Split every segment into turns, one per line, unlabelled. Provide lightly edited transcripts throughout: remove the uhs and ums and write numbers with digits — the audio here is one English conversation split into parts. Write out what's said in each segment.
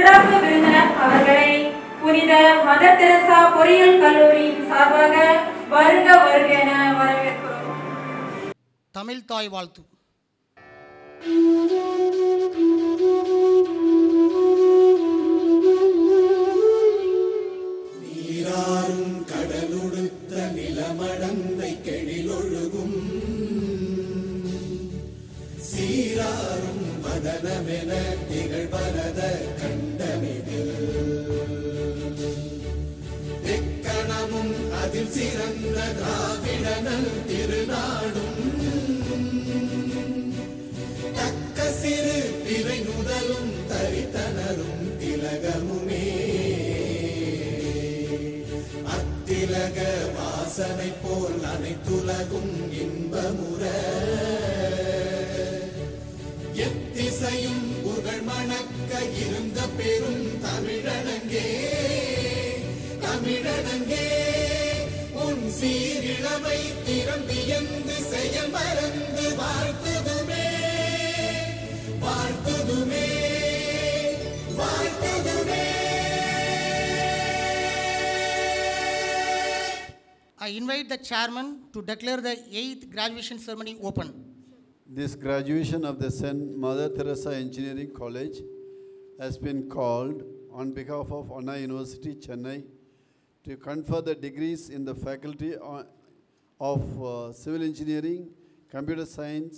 சிறப்பு விருந்தினர் அவர்களை புனித மதர் தெரசா பொறியியல் கல்லூரியின் சார்பாக வருக வருக என வரவேற்கிறோம்.
தமிழ் தாய் வாழ்த்து.
நீராறும் கடலுடுத்த நிலமடந்தை கெழிலொழுகும் சீராறும் வதனமென திகழ்வரத கண்டமிதில் எக்கணமும் அதில் சிறந்த திராவிடனல் திருநாடும் தக்க சிறு பிறை நுதலும் தரித்தனரும் திலகமுமே அத்திலக வாசனை போல் அனைத்துலகும் இன்பமுற எத்திசையும் புகழ் மணக்க இருந்த பெரும் தமிழனங்கே தமிழனங்கே உன் சீரிழமை திறம்பியந்து செயல் மறந்து வாழ்த்துதுமே வாழ்த்துதுமே வாழ்த்துதுமே.
I invite the chairman to declare the 8th graduation ceremony open.
This graduation of the St. Mother Teresa Engineering College has been called on behalf of Anna University, Chennai, to confer the degrees in the faculty of Civil Engineering, Computer Science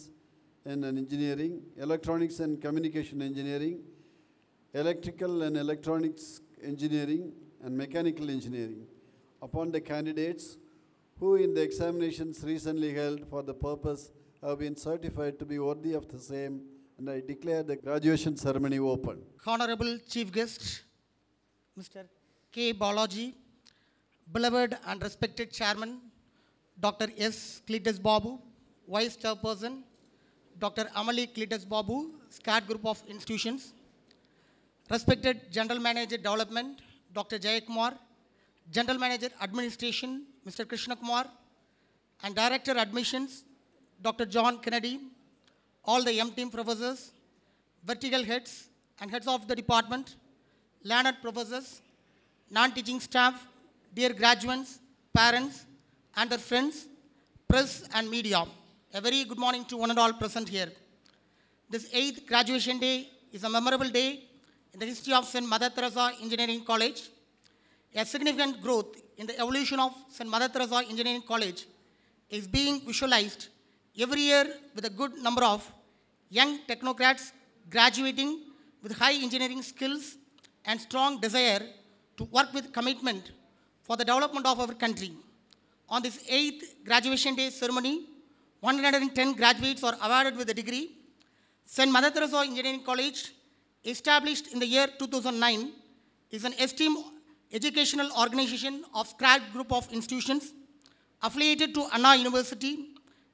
and Engineering, Electronics and Communication Engineering, Electrical and Electronics Engineering and Mechanical Engineering upon the candidates who in the examinations recently held for the purpose have been certified to be worthy of the same, and I declare the graduation ceremony open.
Honorable Chief Guest, Mr. K. Balaji, beloved and respected Chairman, Dr. S. Cletus Babu, Vice Chairperson, Dr. Amali Cletus Babu, SCAT Group of Institutions, respected General Manager Development, Dr. Jayakumar, General Manager Administration, Mr. Krishna Kumar, and Director Admissions, Dr. John Kennedy, all the M-Team professors, vertical heads and heads of the department, learned professors, non-teaching staff, dear graduates, parents, and their friends, press and media. A very good morning to one and all present here. This 8th graduation day is a memorable day in the history of St. Mother Teresa Engineering College. A significant growth in the evolution of St. Mother Teresa Engineering College is being visualized every year with a good number of young technocrats graduating with high engineering skills and strong desire to work with commitment for the development of our country. On this 8th graduation day ceremony, 110 graduates are awarded with a degree. St. Mother Teresa Engineering College, established in the year 2009, is an esteemed educational organization of SCAT Group of Institutions affiliated to Anna University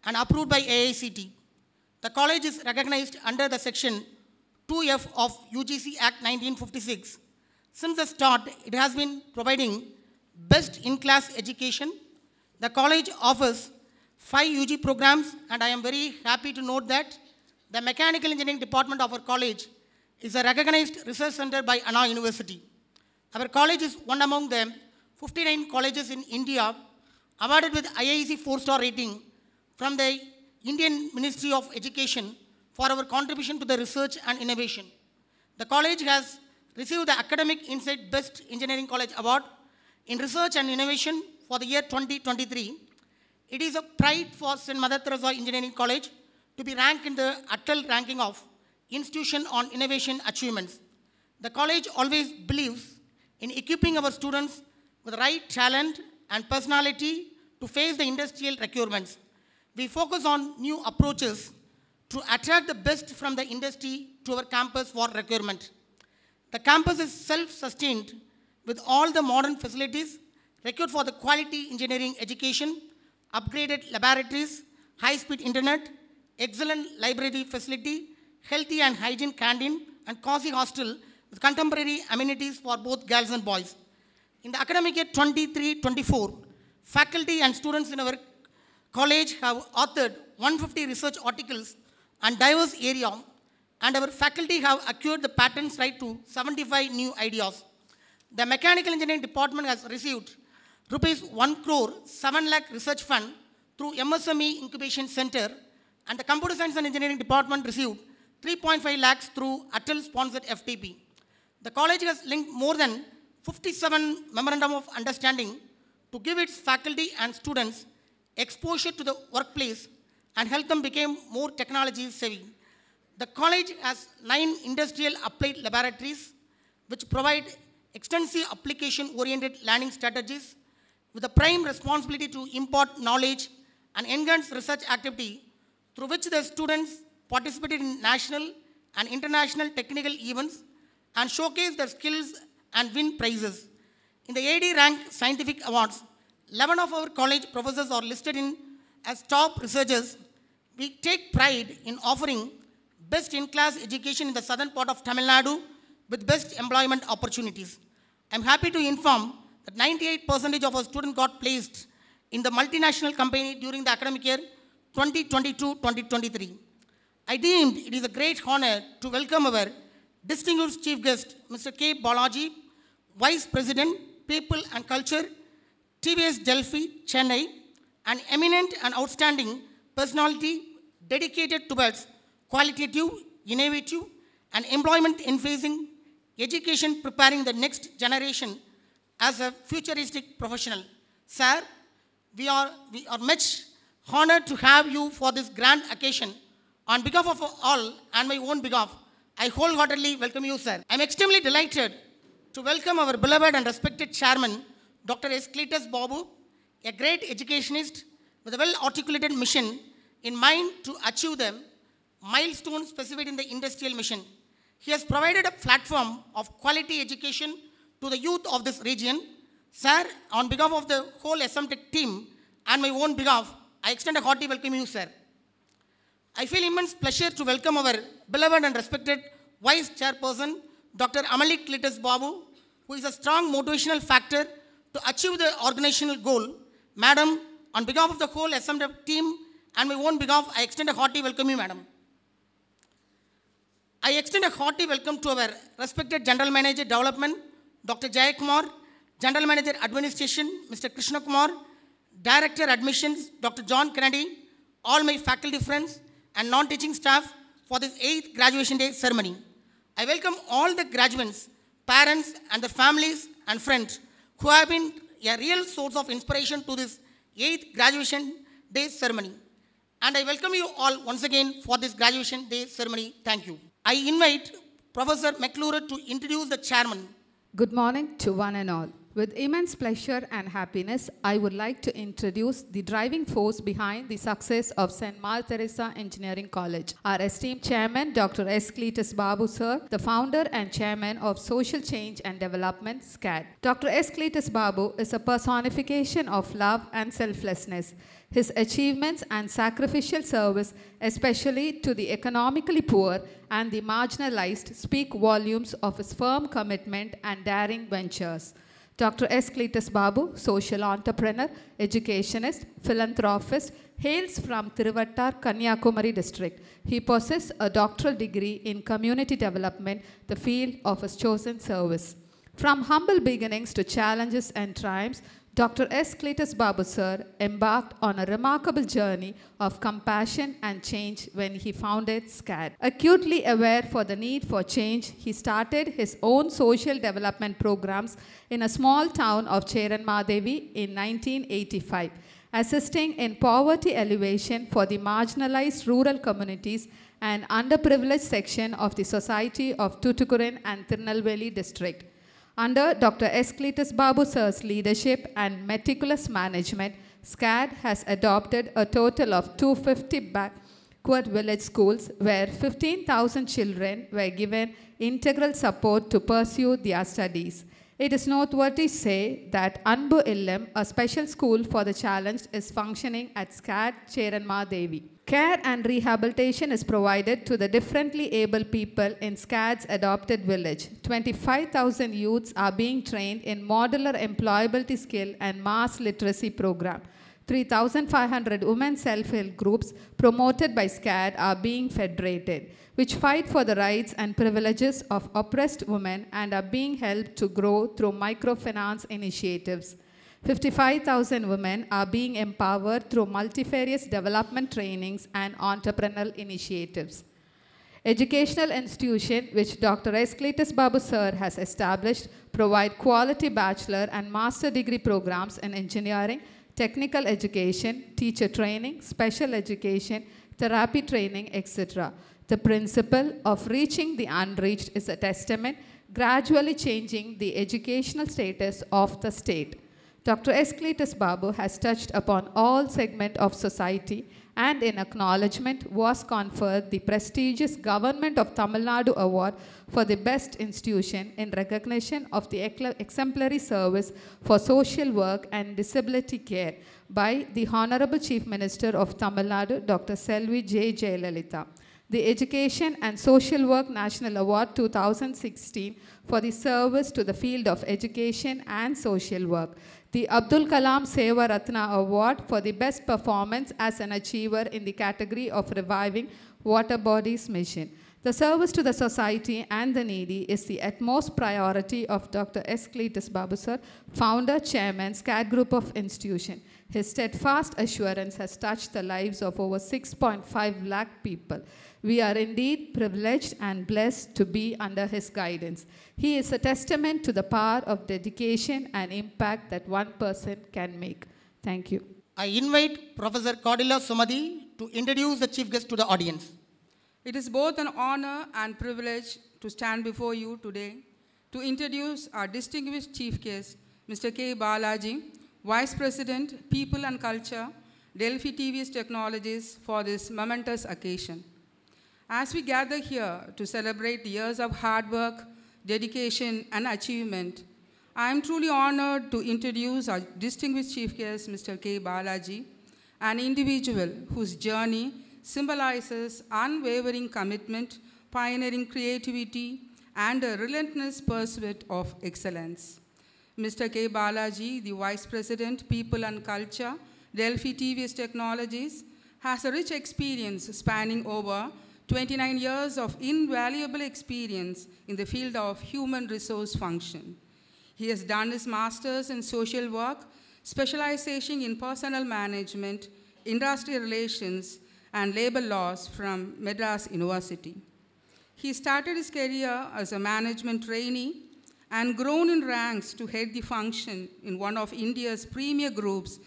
and approved by AICT. The college is recognized under the section 2F of UGC Act 1956. Since the start, it has been providing best-in-class education. The college offers 5 UG programs, and I am very happy to note that the Mechanical Engineering Department of our college is a recognized research center by Anna University. Our college is one among the 59 colleges in India awarded with IIC 4-star rating from the Indian Ministry of Education for our contribution to the research and innovation. The college has received the Academic Insight Best Engineering College Award in Research and Innovation for the year 2023. It is a pride for St. Mother Teresa Engineering College to be ranked in the Atal ranking of Institution on Innovation Achievements. The college always believes in equipping our students with the right talent and personality to face the industrial requirements. We focus on new approaches to attract the best from the industry to our campus for requirement. The campus is self-sustained with all the modern facilities required for the quality engineering education, upgraded laboratories, high-speed internet, excellent library facility, healthy and hygiene canteen, and cozy hostel with contemporary amenities for both girls and boys. In the academic year 23-24, faculty and students in our college have authored 150 research articles on diverse areas and our faculty have acquired the patents right to 75 new ideas. The Mechanical Engineering Department has received rupees 1 crore 7 lakh research fund through MSME Incubation Center, and the Computer Science and Engineering Department received 3.5 lakhs through Atal sponsored FTP. The college has linked more than 57 memorandum of understanding to give its faculty and students exposure to the workplace and help them become more technology savvy. The college has 9 industrial applied laboratories which provide extensive application-oriented learning strategies with the prime responsibility to impart knowledge and enhance research activity through which the students participated in national and international technical events and showcase their skills and win prizes. In the AD Rank Scientific Awards, 11 of our college professors are listed in as top researchers. We take pride in offering best-in-class education in the southern part of Tamil Nadu with best employment opportunities. I'm happy to inform that 98% of our students got placed in the multinational company during the academic year 2022-2023. I deemed it is a great honor to welcome our distinguished chief guest, Mr. K. Balaji, Vice President, People and Culture, TVS Delphi, Chennai, an eminent and outstanding personality dedicated towards qualitative, innovative, and employment-influencing education, preparing the next generation as a futuristic professional. Sir, we are much honored to have you for this grand occasion. On behalf of all and my own behalf, I wholeheartedly welcome you, sir. I am extremely delighted to welcome our beloved and respected chairman, Dr. S. Cletus Babu, a great educationist with a well-articulated mission in mind to achieve the milestones specified in the industrial mission. He has provided a platform of quality education to the youth of this region. Sir, on behalf of the whole SMTech team and my own behalf, I extend a hearty welcome to you, sir. I feel immense pleasure to welcome our beloved and respected Vice Chairperson, Dr. Amali Cletus Babu, who is a strong motivational factor to achieve the organizational goal. Madam, on behalf of the whole SMTech team and my own behalf, I extend a hearty welcome to you, madam. I extend a hearty welcome to our respected General Manager Development, Dr. Jayakumar, General Manager Administration, Mr. Krishna Kumar, Director Admissions, Dr. John Kennedy, all my faculty friends and non-teaching staff for this 8th graduation day ceremony. I welcome all the graduates, parents and their families and friends who have been a real source of inspiration to this 8th graduation day ceremony. And I welcome you all once again for this graduation day ceremony. Thank you. I invite Professor McClure to introduce the chairman.
Good morning to one and all. With immense pleasure and happiness, I would like to introduce the driving force behind the success of St. Mother Teresa Engineering College. Our esteemed chairman, Dr. S. Cletus Babu, sir, the founder and chairman of Social Change and Development, SCAD. Dr. S. Cletus Babu is a personification of love and selflessness. His achievements and sacrificial service, especially to the economically poor and the marginalized, speak volumes of his firm commitment and daring ventures. Dr. S. Cletus Babu, social entrepreneur, educationist, philanthropist, hails from Thiruvattar, Kanyakumari district. He possesses a doctoral degree in community development, the field of his chosen service. From humble beginnings to challenges and triumphs, Dr. S. Cletus Babu, sir, embarked on a remarkable journey of compassion and change when he founded SCAD. Acutely aware for the need for change, he started his own social development programs in a small town of Cheranmadevi in 1985, assisting in poverty alleviation for the marginalized rural communities and underprivileged section of the society of Tuticorin and Tirunelveli district. Under Dr. S. Cletus Babu sir's leadership and meticulous management, SCAD has adopted a total of 250 backward village schools where 15,000 children were given integral support to pursue their studies. It is noteworthy to say that Anbu Illam, a special school for the challenged, is functioning at SCAD Cheranmadevi. Care and rehabilitation is provided to the differently able people in SCAD's adopted village. 25,000 youths are being trained in modular employability skill and mass literacy program. 3,500 women self-help groups promoted by SCAD are being federated, which fight for the rights and privileges of oppressed women and are being helped to grow through microfinance initiatives. 55,000 women are being empowered through multifarious development trainings and entrepreneurial initiatives. Educational institution which Dr. S. Cletus Babu Sir has established provide quality bachelor and master degree programs in engineering, technical education, teacher training, special education, therapy training, etc. The principle of reaching the unreached is a testament gradually changing the educational status of the state. Dr. S. Cletus Babu has touched upon all segments of society and in acknowledgement was conferred the prestigious Government of Tamil Nadu Award for the Best Institution in recognition of the exemplary service for social work and disability care by the Honorable Chief Minister of Tamil Nadu, Dr. Selvi J. Jayalalitha. The Education and Social Work National Award 2016 for the service to the field of education and social work. The Abdul Kalam Seva Ratna Award for the best performance as an achiever in the category of reviving water bodies mission. The service to the society and the needy is the utmost priority of Dr. S. Cletus Babu Sir, founder, chairman, SCAD Group of Institution. His steadfast assurance has touched the lives of over 6.5 lakh people. We are indeed privileged and blessed to be under his guidance. He is a testament to the power of dedication and impact that one person can make. Thank you.
I invite Professor Cordilla Sumadi to introduce the chief guest to the audience.
It is both an honor and privilege to stand before you today to introduce our distinguished chief guest, Mr. K. Balaji, Vice President, People and Culture, Delphi TVS Technologies, for this momentous occasion. As we gather here to celebrate the years of hard work, dedication, and achievement, I am truly honored to introduce our distinguished chief guest, Mr. K. Balaji, an individual whose journey symbolizes unwavering commitment, pioneering creativity, and a relentless pursuit of excellence. Mr. K. Balaji, the Vice President, People and Culture, Delphi TVS Technologies, has a rich experience spanning over 29 years of invaluable experience in the field of human resource function. He has done his master's in social work, specialization in personnel management, industrial relations, and labor laws from Madras University. He started his career as a management trainee and grown in ranks to head the function in one of India's premier groups,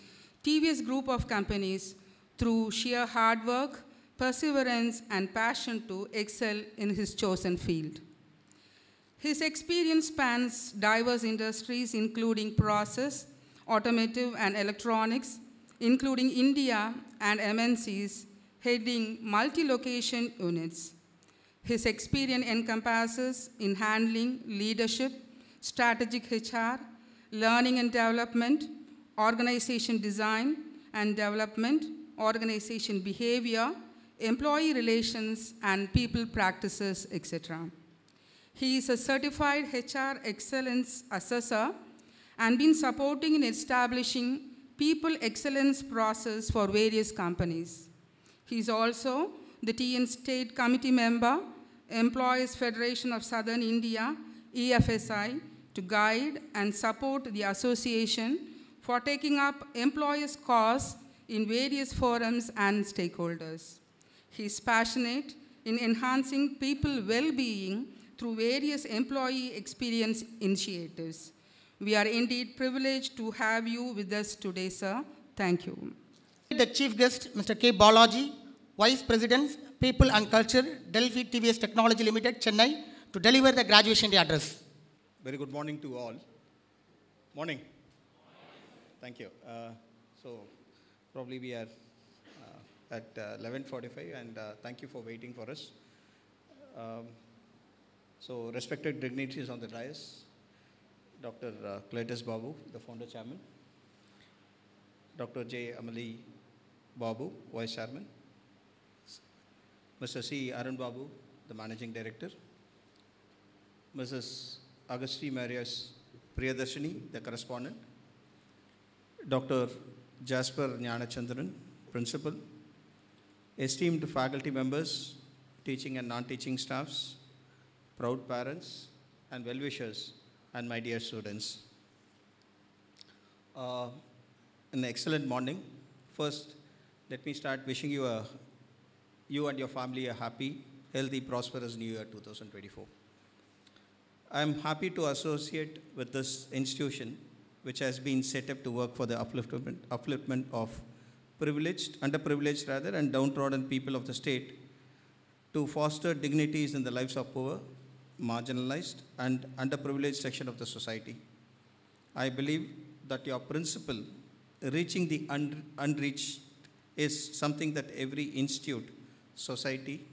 TVS Group of Companies, through sheer hard work, perseverance, and passion to excel in his chosen field. His experience spans diverse industries, including process, automotive, and electronics, including India and MNCs, heading multi-location units. His experience encompasses in handling leadership, strategic HR, learning and development, organization design and development, organization behavior, employee relations, and people practices, etc. He is a certified HR excellence assessor and been supporting in establishing people excellence process for various companies. He is also the TN State Committee member, Employees Federation of Southern India, EFSI, to guide and support the association for taking up employees' cause in various forums and stakeholders. He is passionate in enhancing people well-being through various employee experience initiatives. We are indeed privileged to have you with us today, sir. Thank you.
The chief guest, Mr. K. Balaji, Vice President, People and Culture, Delphi TVS Technology Limited, Chennai, to deliver the graduation day address.
Very good morning to all. Morning. Thank you. So probably we are at 11:45, and thank you for waiting for us. So respected dignitaries on the dais, Dr. Cletus Babu, the founder chairman, Dr. J. Amali Babu, vice chairman, Mr. C. Arun Babu, the managing director, Mrs. Agustri Marias Priyadarshini, the correspondent, Dr. Jasper Jnanachandran, Principal, esteemed faculty members, teaching and non-teaching staffs, proud parents, and well-wishers, and my dear students. An excellent morning. First, let me start wishing you and your family a happy, healthy, prosperous New Year 2024. I am happy to associate with this institution, which has been set up to work for the upliftment of underprivileged and downtrodden people of the state, to foster dignities in the lives of poor, marginalized, and underprivileged section of the society. I believe that your principle, reaching the unreached, is something that every institute, society,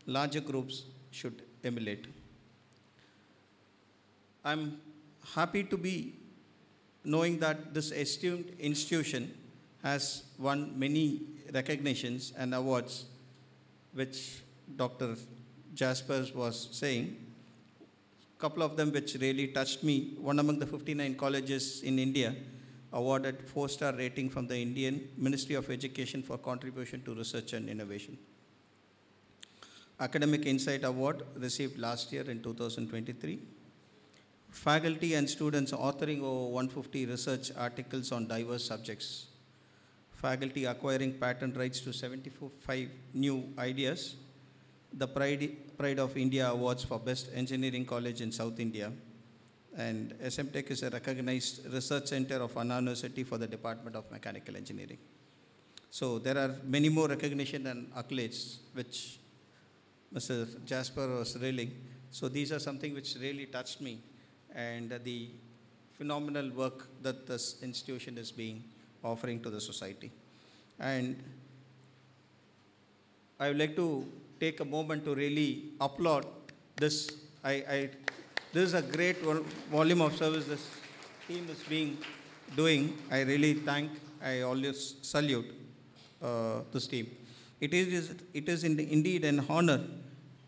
larger groups should emulate. I'm happy to be knowing that this esteemed institution has won many recognitions and awards, which Dr. Jaspers was saying. A couple of them which really touched me. One among the 59 colleges in India awarded 4-star rating from the Indian Ministry of Education for contribution to research and innovation. Academic Insight Award received last year in 2023. Faculty and students authoring over 150 research articles on diverse subjects. Faculty acquiring patent rights to 75 new ideas. The Pride of India Awards for Best Engineering College in South India. And SMTech is a recognized research center of Anna University for the Department of Mechanical Engineering. So there are many more recognition and accolades which Mr. Jasper was railing. So these are something which really touched me, and the phenomenal work that this institution is offering to the society. And I would like to take a moment to really applaud this. This is a great volume of service this team is doing. I really I always salute this team. It is indeed an honor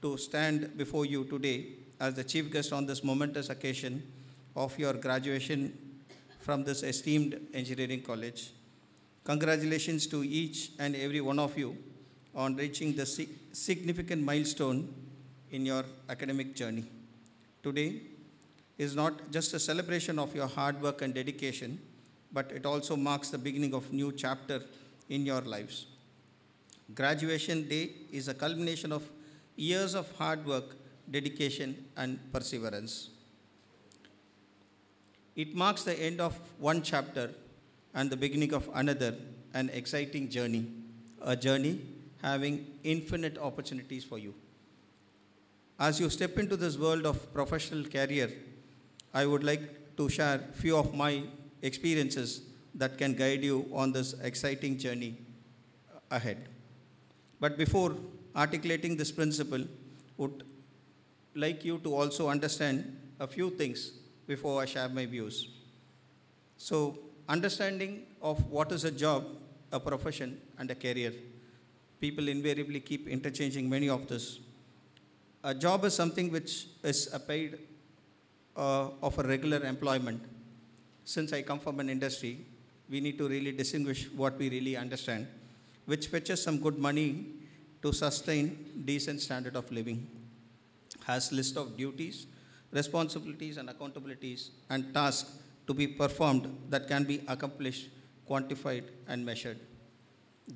to stand before you today as the chief guest on this momentous occasion of your graduation from this esteemed engineering college. Congratulations to each and every one of you on reaching the significant milestone in your academic journey. Today is not just a celebration of your hard work and dedication, but it also marks the beginning of a new chapter in your lives. Graduation Day is a culmination of years of hard work, dedication, and perseverance. It marks the end of one chapter and the beginning of another, an exciting journey, a journey having infinite opportunities for you. As you step into this world of professional career, I would like to share a few of my experiences that can guide you on this exciting journey ahead. But before articulating this principle, would like you to also understand a few things before I share my views. So, understanding of what is a job, a profession, and a career. People invariably keep interchanging many of this. A job is something which is a paid of a regular employment. Since I come from an industry, we need to really distinguish what we really understand, which fetches some good money to sustain decent standard of living, has list of duties, responsibilities and accountabilities and tasks to be performed that can be accomplished, quantified and measured.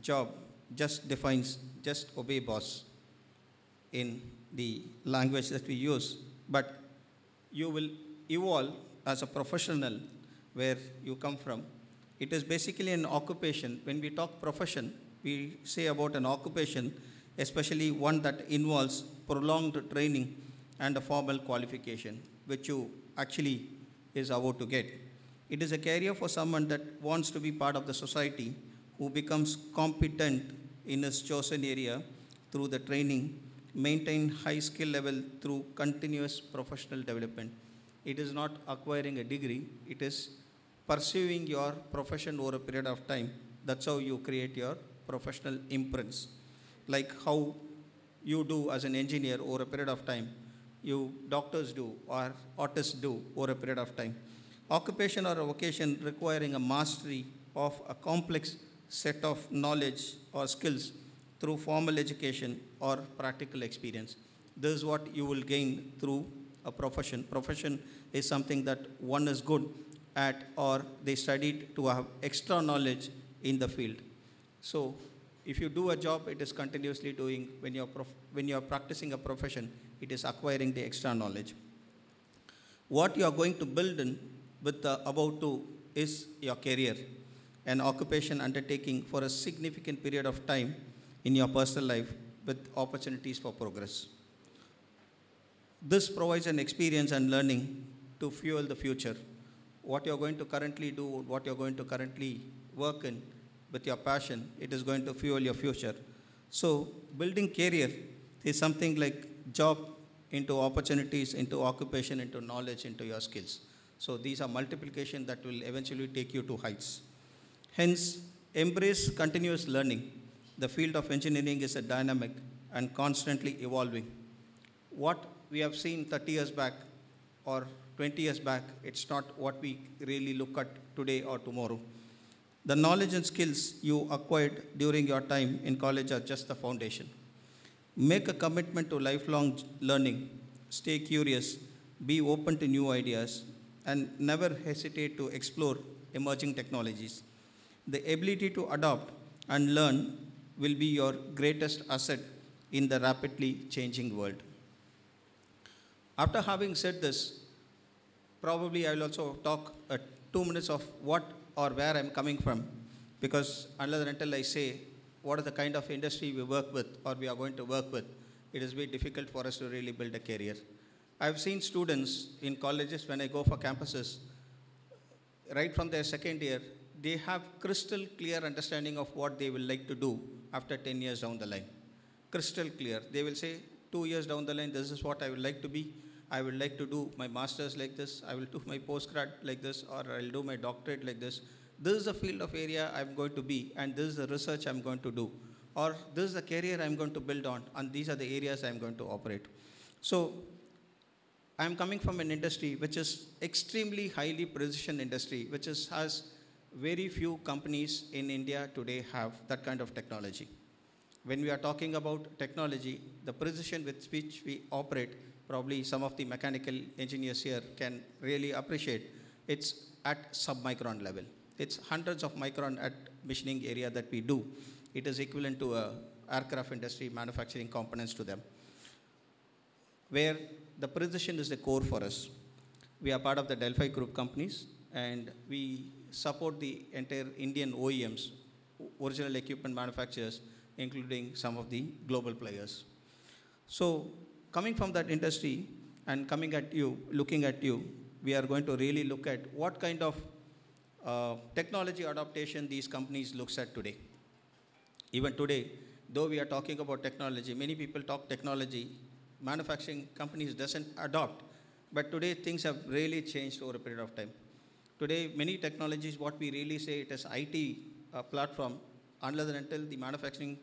Job just defines, just obey boss in the language that we use, but you will evolve as a professional where you come from. It is basically an occupation. When we talk profession, we say about an occupation, especially one that involves prolonged training and a formal qualification, which you actually is about to get. It is a career for someone that wants to be part of the society, who becomes competent in his chosen area through the training, maintain high skill level through continuous professional development. It is not acquiring a degree, it is pursuing your profession over a period of time. That's how you create your professional imprints. Like how you do as an engineer over a period of time, you doctors do or artists do over a period of time. Occupation or a vocation requiring a mastery of a complex set of knowledge or skills through formal education or practical experience. This is what you will gain through a profession. Profession is something that one is good at or they studied to have extra knowledge in the field. So if you do a job, it is continuously doing, when you're practicing a profession, it is acquiring the extra knowledge. What you are going to build in with the about to is your career, an occupation undertaking for a significant period of time in your personal life with opportunities for progress. This provides an experience and learning to fuel the future. What you're going to currently do, what you're going to currently work in with your passion, it is going to fuel your future. So building career is something like job into opportunities, into occupation, into knowledge, into your skills. So these are multiplication that will eventually take you to heights. Hence, embrace continuous learning. The field of engineering is a dynamic and constantly evolving. What we have seen 30 years back or 20 years back, it's not what we really look at today or tomorrow. The knowledge and skills you acquired during your time in college are just the foundation. Make a commitment to lifelong learning. Stay curious, be open to new ideas, and never hesitate to explore emerging technologies. The ability to adopt and learn will be your greatest asset in the rapidly changing world. After having said this, probably I will also talk 2 minutes of what or where I'm coming from, because unless and until I say what is the kind of industry we work with or we are going to work with, it is very difficult for us to really build a career. I've seen students in colleges when I go for campuses, right from their second year, they have crystal clear understanding of what they will like to do after 10 years down the line. Crystal clear. They will say 2 years down the line, this is what I would like to be. I would like to do my master's like this, I will do my postgrad like this, or I'll do my doctorate like this. This is the field of area I'm going to be, and this is the research I'm going to do. Or this is the career I'm going to build on, and these are the areas I'm going to operate. So I'm coming from an industry which is extremely highly precision industry, which has very few companies in India today have that kind of technology. When we are talking about technology, the precision with which we operate, probably some of the mechanical engineers here can really appreciate, it's at sub-micron level. It's hundreds of micron at machining area that we do. It is equivalent to a aircraft industry manufacturing components to them, where the precision is the core for us. We are part of the Delphi Group companies, and we support the entire Indian OEMs, original equipment manufacturers, including some of the global players. So coming from that industry and coming at you, looking at you, we are going to really look at what kind of technology adaptation these companies looks at today. Even today, though we are talking about technology, many people talk technology, manufacturing companies doesn't adopt. But today things have really changed over a period of time. Today, many technologies, what we really say it is IT platform, unless and until the manufacturing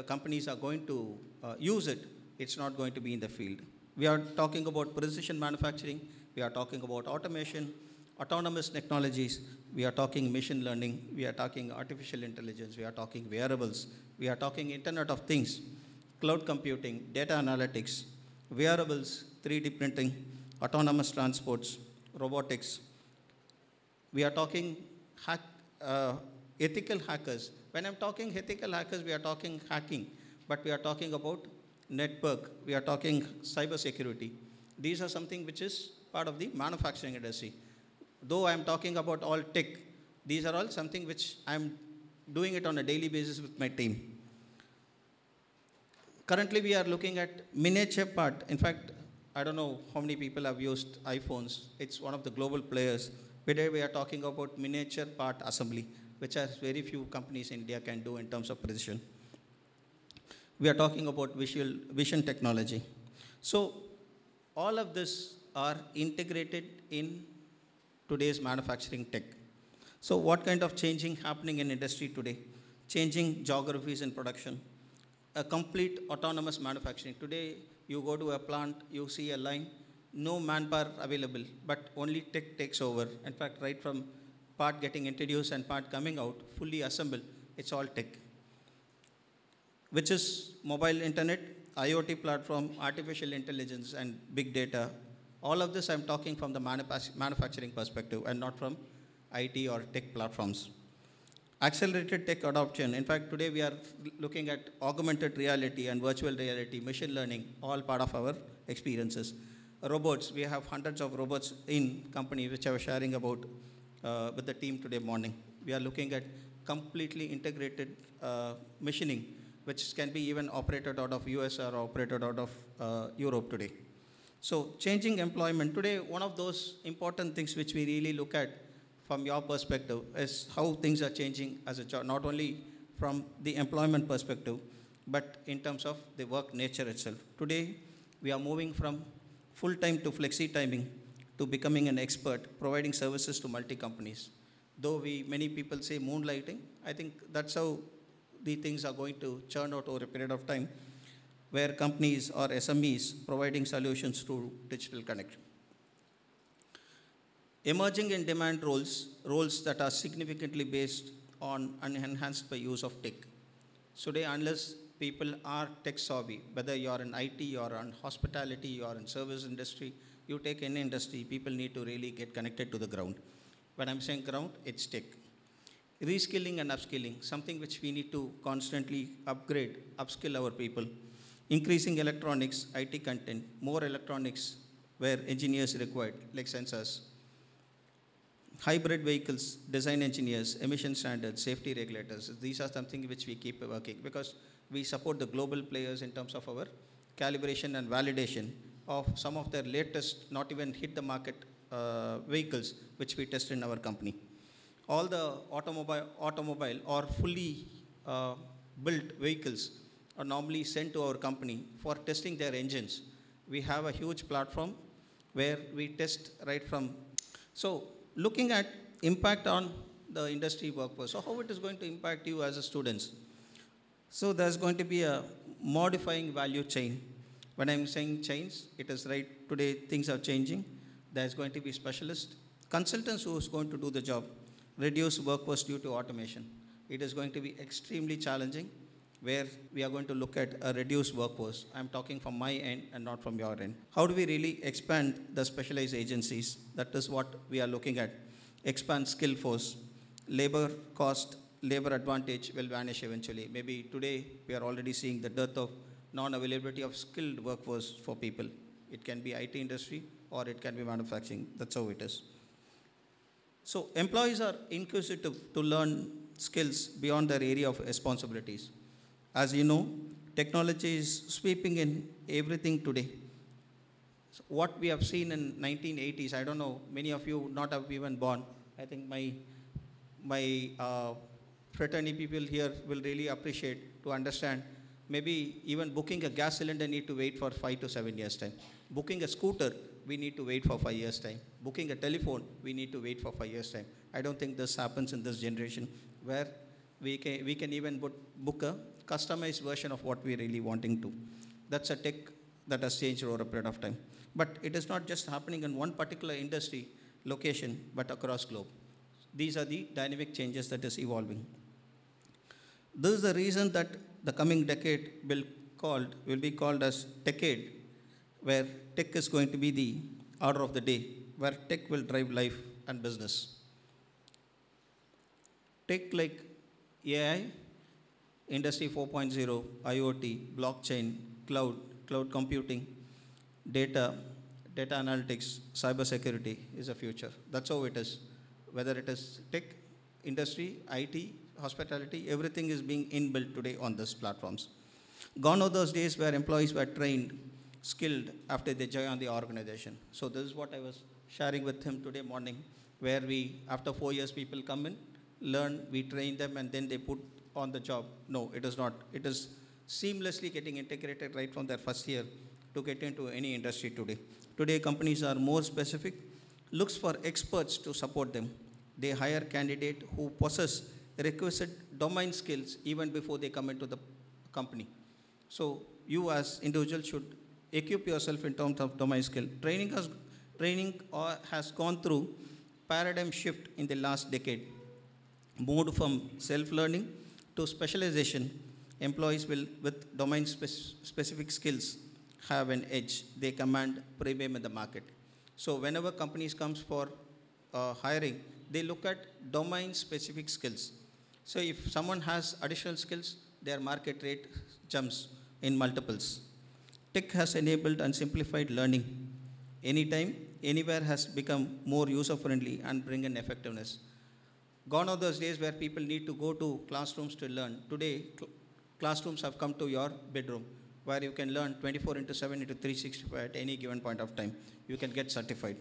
companies are going to use it, it's not going to be in the field. We are talking about precision manufacturing, we are talking about automation, autonomous technologies, we are talking machine learning, we are talking artificial intelligence, we are talking wearables, we are talking Internet of Things, cloud computing, data analytics, wearables, 3D printing, autonomous transports, robotics. We are talking ethical hackers. When I'm talking ethical hackers, we are talking hacking, but we are talking about network, we are talking cyber security. These are something which is part of the manufacturing industry. Though I'm talking about all tech, these are all something which I'm doing it on a daily basis with my team. Currently, we are looking at miniature part. In fact, I don't know how many people have used iPhones. It's one of the global players. Today, we are talking about miniature part assembly, which has very few companies in India can do in terms of precision. We are talking about vision technology. So all of this are integrated in today's manufacturing tech. So what kind of changing happening in industry today? Changing geographies in production. A complete autonomous manufacturing. Today, you go to a plant, you see a line, no manpower available, but only tech takes over. In fact, right from part getting introduced and part coming out, fully assembled, it's all tech. Which is mobile internet, IoT platform, artificial intelligence, and big data. All of this I'm talking from the manufacturing perspective and not from IT or tech platforms. Accelerated tech adoption. In fact, today we are looking at augmented reality and virtual reality, machine learning, all part of our experiences. Robots, we have hundreds of robots in company, which I was sharing about with the team today morning. We are looking at completely integrated machining, which can be even operated out of US or operated out of Europe today. So changing employment. Today, one of those important things which we really look at from your perspective is how things are changing as a job, not only from the employment perspective, but in terms of the work nature itself. Today, we are moving from full-time to flexi-timing to becoming an expert, providing services to multi-companies. Though many people say moonlighting, I think that's how the things are going to churn out over a period of time, where companies or SMEs providing solutions through digital connect. Emerging in demand roles that are significantly based on and enhanced by use of tech. Today, unless people are tech savvy, whether you're in IT or on hospitality or in service industry, you take any industry, people need to really get connected to the ground. When I'm saying ground, it's tech. Reskilling and upskilling, something which we need to constantly upskill our people. Increasing electronics, IT content, more electronics where engineers required, like sensors. Hybrid vehicles, design engineers, emission standards, safety regulators. These are something which we keep working because we support the global players in terms of our calibration and validation of some of their latest, not even hit the market vehicles, which we test in our company. All the automobile or fully built vehicles are normally sent to our company for testing their engines. We have a huge platform where we test right from. So looking at impact on the industry workforce. So how it is going to impact you as a students? So there's going to be a modifying value chain. When I'm saying chains, it is right today things are changing. There's going to be specialists, consultants who is going to do the job, reduce workforce due to automation. It is going to be extremely challenging where we are going to look at a reduced workforce. I'm talking from my end and not from your end. How do we really expand the specialized agencies? That is what we are looking at. Expand skill force. Labor cost, labor advantage will vanish eventually. Maybe today we are already seeing the dearth of non-availability of skilled workforce for people. It can be IT industry or it can be manufacturing. That's how it is. So employees are inquisitive to learn skills beyond their area of responsibilities. As you know, technology is sweeping in everything today. So what we have seen in 1980s, I don't know, many of you not have even born. I think my fraternity people here will really appreciate to understand. Maybe even booking a gas cylinder need to wait for 5 to 7 years time. Booking a scooter, we need to wait for 5 years time. Booking a telephone, we need to wait for 5 years time. I don't think this happens in this generation where we can even book a customized version of what we're really wanting to. That's a tech that has changed over a period of time. But it is not just happening in one particular industry location, but across globe. These are the dynamic changes that is evolving. This is the reason that the coming decade will be called as Techade, where tech is going to be the order of the day, where tech will drive life and business. Tech like AI, Industry 4.0, IoT, blockchain, cloud computing, data analytics, cybersecurity is the future. That's how it is. Whether it is tech, industry, IT, hospitality, everything is being inbuilt today on these platforms. Gone are those days where employees were trained, skilled after they join the organization. So this is what I was sharing with him today morning, where after 4 years, people come in, learn, we train them, and then they put on the job. No, it is not. It is seamlessly getting integrated right from their first year to get into any industry today. Today, companies are more specific, looks for experts to support them. They hire candidate who possess requisite domain skills even before they come into the company. So you as individual should equip yourself in terms of domain skill. Training has gone through paradigm shift in the last decade. Moved from self-learning to specialization, employees will, with domain-specific skills, have an edge. They command premium in the market. So whenever companies comes for hiring, they look at domain-specific skills. So if someone has additional skills, their market rate jumps in multiples. Tech has enabled and simplified learning. Anytime, anywhere has become more user-friendly and bring in effectiveness. Gone are those days where people need to go to classrooms to learn. Today, classrooms have come to your bedroom, where you can learn 24/7 into 365 at any given point of time. You can get certified.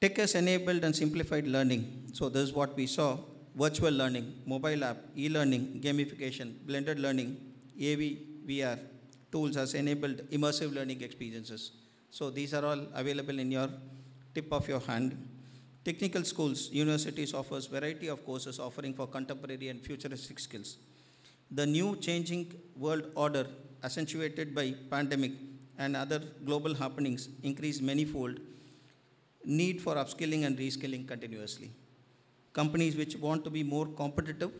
Tech has enabled and simplified learning. So this is what we saw: virtual learning, mobile app, e-learning, gamification, blended learning, AV, VR tools has enabled immersive learning experiences. So these are all available in your tip of your hand. Technical schools, universities offers variety of courses offering for contemporary and futuristic skills. The new changing world order accentuated by pandemic and other global happenings increase manifold need for upskilling and reskilling continuously. Companies which want to be more competitive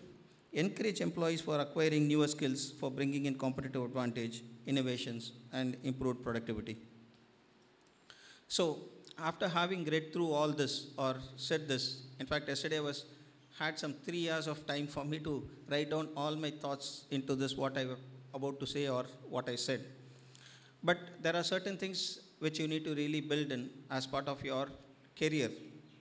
encourage employees for acquiring newer skills for bringing in competitive advantage, innovations, and improved productivity. So after having read through all this or said this, in fact, yesterday I had some 3 years of time for me to write down all my thoughts into this, what I was about to say or what I said. But there are certain things which you need to really build in as part of your career.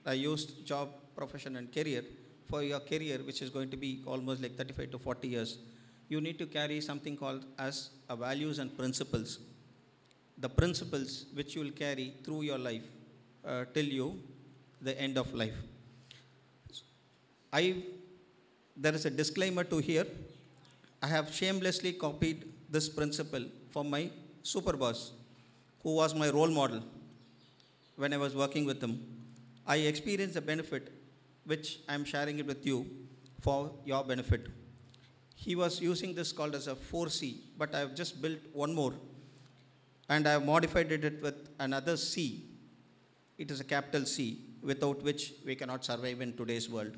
I used job, profession, and career. For your career, which is going to be almost like 35 to 40 years, you need to carry something called as a values and principles. The principles which you will carry through your life till the end of life. There is a disclaimer to here. I have shamelessly copied this principle from my super boss, who was my role model when I was working with him. I experienced the benefit, which I am sharing it with you for your benefit. He was using this called as a 4C, but I have just built one more, and I have modified it with another C. It is a capital C, without which we cannot survive in today's world.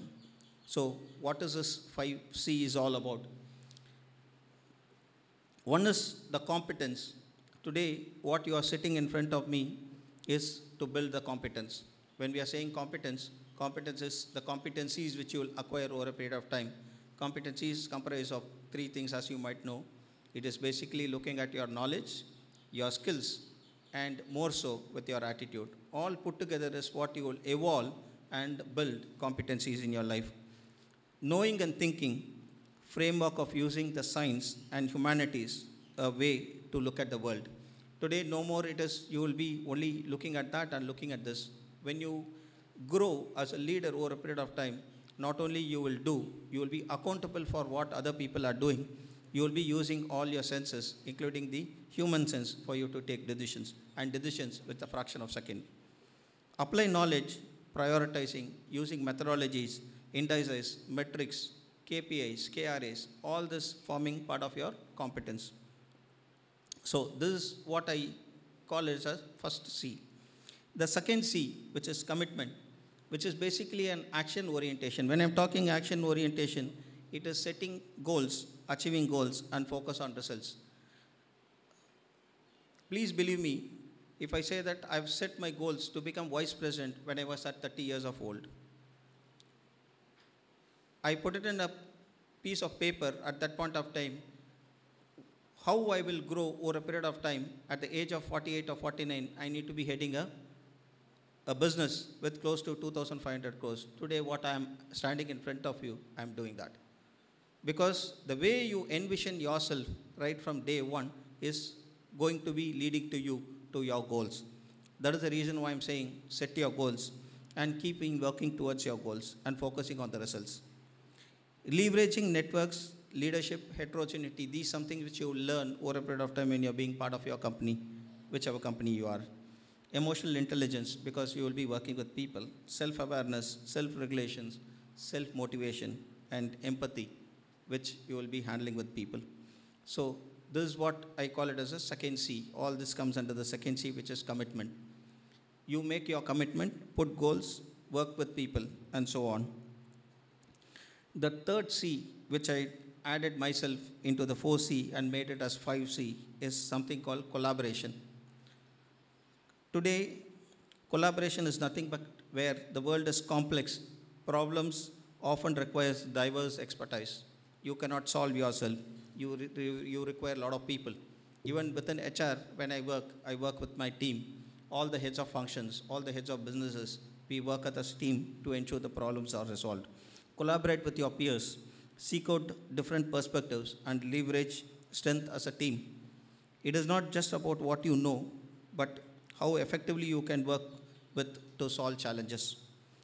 So what is this 5C is all about? One is the competence. Today, what you are sitting in front of me is to build the competence. When we are saying competence, competence is the competencies which you will acquire over a period of time. Competencies comprise of 3 things, as you might know. It is basically looking at your knowledge, your skills, and more so with your attitude. All put together is what you will evolve and build competencies in your life. Knowing and thinking, framework of using the science and humanities, a way to look at the world. Today, no more it is, you will be only looking at that and looking at this. When you grow as a leader over a period of time, not only you will be accountable for what other people are doing, you will be using all your senses, including the human sense, for you to take decisions, and decisions with a fraction of a second. Apply knowledge, prioritizing, using methodologies, indices, metrics, KPIs, KRAs, all this forming part of your competence. So this is what I call it as first C. The second C, which is commitment, which is basically an action orientation. When I'm talking action orientation, it is setting goals, achieving goals, and focus on results. Please believe me if I say that I've set my goals to become vice president when I was at 30 years of old. I put it in a piece of paper at that point of time, how I will grow over a period of time. At the age of 48 or 49, I need to be heading a business with close to 2,500 crores. Today, what I am standing in front of you, I am doing that. Because the way you envision yourself right from day one is going to be leading to you to your goals. That is the reason why I'm saying set your goals and keeping working towards your goals and focusing on the results. Leveraging networks, leadership, heterogeneity, these are something which you will learn over a period of time when you're being part of your company, whichever company you are. Emotional intelligence, because you will be working with people. Self-awareness, self-regulations, self-motivation, and empathy, which you will be handling with people. So this is what I call it as a second C. All this comes under the second C, which is commitment. you make your commitment, put goals, work with people, and so on. The third C, which I added myself into the 4C and made it as 5C, is something called collaboration. Today, collaboration is nothing but where the world is complex. Problems often requires diverse expertise. You cannot solve yourself. You require a lot of people. Even within HR, when I work with my team, all the heads of functions, all the heads of businesses, we work as a team to ensure the problems are resolved. Collaborate with your peers, seek out different perspectives, and leverage strength as a team. It is not just about what you know, but how effectively you can work with to solve challenges.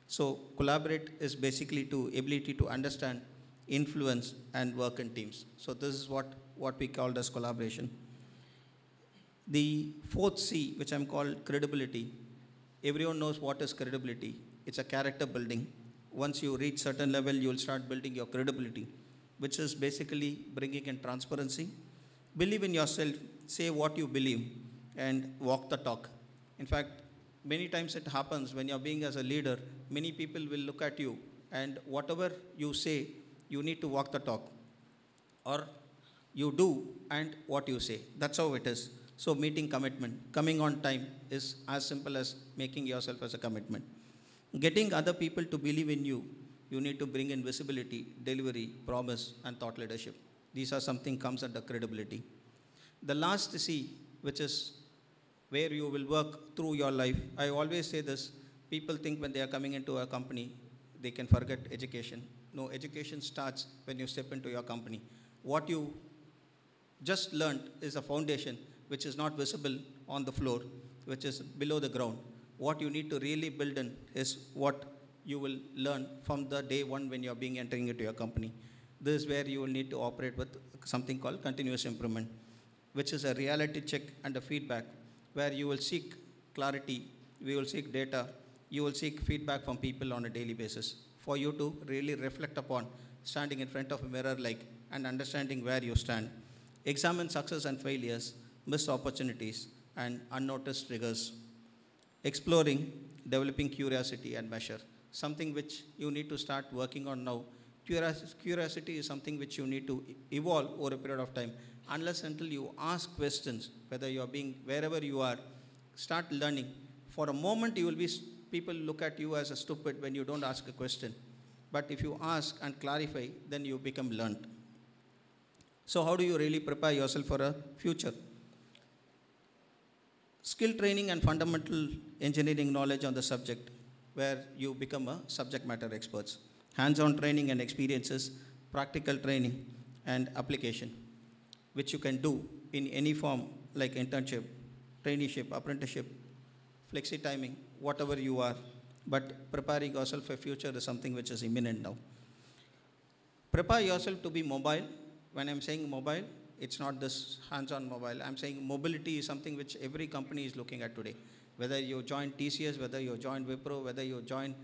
So collaborate is basically to ability to understand, influence, and work in teams. So this is what we called as collaboration. The fourth C, which I'm called credibility. Everyone knows what is credibility. It's a character building. Once you reach certain level, you will start building your credibility, which is basically bringing in transparency. Believe in yourself, say what you believe, and walk the talk. In fact, many times it happens when you're being as a leader, many people will look at you, and whatever you say, you need to walk the talk. Or you do and what you say. That's how it is. So meeting commitment, coming on time is as simple as making yourself as a commitment. Getting other people to believe in you, you need to bring in visibility, delivery, promise, and thought leadership. These are something comes under credibility. The last C, which is where you will work through your life. I always say this, people think when they are coming into a company, they can forget education. No, education starts when you step into your company. What you just learned is a foundation which is not visible on the floor, which is below the ground. What you need to really build in is what you will learn from the day one when you're being entering into your company. This is where you will need to operate with something called continuous improvement, which is a reality check and a feedback, where you will seek clarity, we will seek data, you will seek feedback from people on a daily basis for you to really reflect upon standing in front of a mirror and understanding where you stand. Examine success and failures, missed opportunities, and unnoticed triggers. Exploring, developing curiosity and measure, something which you need to start working on now. Curiosity is something which you need to evolve over a period of time. Unless until you ask questions, whether you are being, wherever you are, start learning. For a moment, you will be, people look at you as a stupid when you don't ask a question. But if you ask and clarify, then you become learned. So how do you really prepare yourself for a future? Skill training and fundamental engineering knowledge on the subject, where you become a subject matter experts. Hands-on training and experiences, practical training and application, which you can do in any form like internship, traineeship, apprenticeship, flexi timing, whatever you are. But preparing yourself for a future is something which is imminent now. Prepare yourself to be mobile. When I'm saying mobile, it's not this hands-on mobile. I'm saying mobility is something which every company is looking at today. Whether you join TCS, whether you join Wipro, whether you join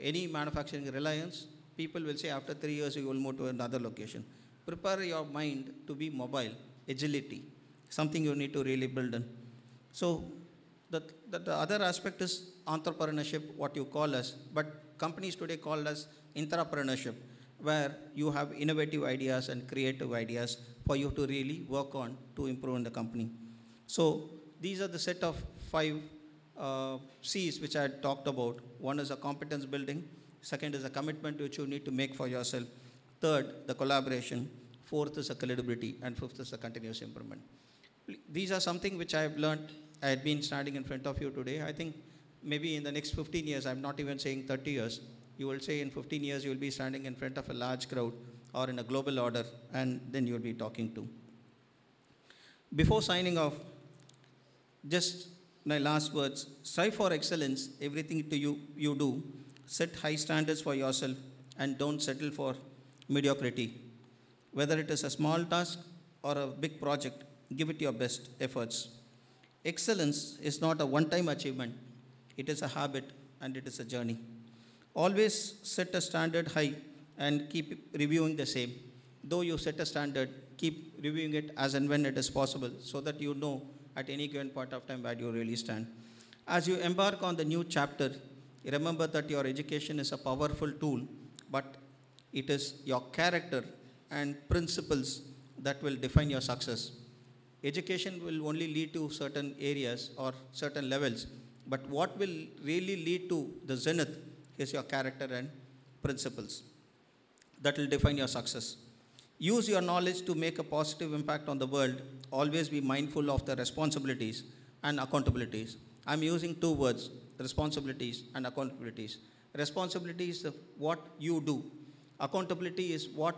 any manufacturing Reliance, people will say after 3 years you will move to another location. Prepare your mind to be mobile, agility, something you need to really build in. So the other aspect is entrepreneurship, what you call as, but companies today call as intrapreneurship, where you have innovative ideas and creative ideas for you to really work on to improve in the company. So these are the set of 5 C's which I had talked about. One is a competence building. Second is a commitment which you need to make for yourself. Third, the collaboration. Fourth is a credibility. And fifth is the continuous improvement. These are something which I have learned. I had been standing in front of you today. I think maybe in the next 15 years, I'm not even saying 30 years, you will say in 15 years you will be standing in front of a large crowd or in a global order, and then you will be talking to. Before signing off, just my last words. Strive for excellence, everything you do. Set high standards for yourself and don't settle for mediocrity. Whether it is a small task or a big project, give it your best efforts. Excellence is not a one-time achievement. It is a habit and it is a journey. Always set a standard high and keep reviewing the same. Though you set a standard, keep reviewing it as and when it is possible so that you know at any given point of time where you really stand. As you embark on the new chapter, remember that your education is a powerful tool, but it is your character and principles that will define your success. Education will only lead to certain areas or certain levels, but what will really lead to the zenith is your character and principles that will define your success. Use your knowledge to make a positive impact on the world. Always be mindful of the responsibilities and accountabilities. I'm using two words, responsibilities and accountabilities. Responsibility is what you do. Accountability is what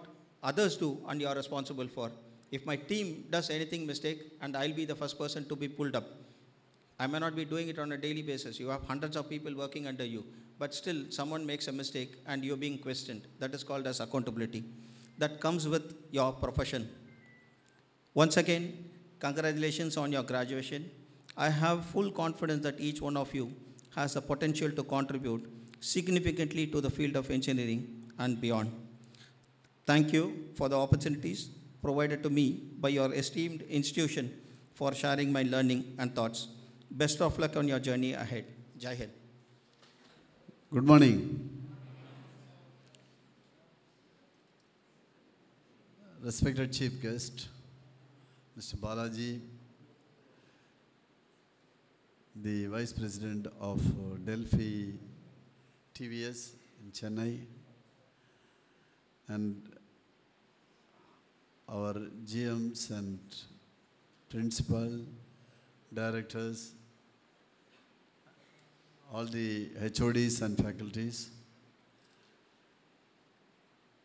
others do and you are responsible for. If my team does anything mistake, and I'll be the first person to be pulled up. I may not be doing it on a daily basis. You have hundreds of people working under you, but still someone makes a mistake and you're being questioned. That is called as accountability. That comes with your profession. Once again, congratulations on your graduation. I have full confidence that each one of you has the potential to contribute significantly to the field of engineering and beyond. Thank you for the opportunities provided to me by your esteemed institution for sharing my learning and thoughts. Best of luck on your journey ahead. Jai Hind.
Good morning. Respected Chief Guest, Mr. Balaji, the Vice President of Delphi TVS in Chennai, and our GMs and principal, directors, all the HODs and faculties.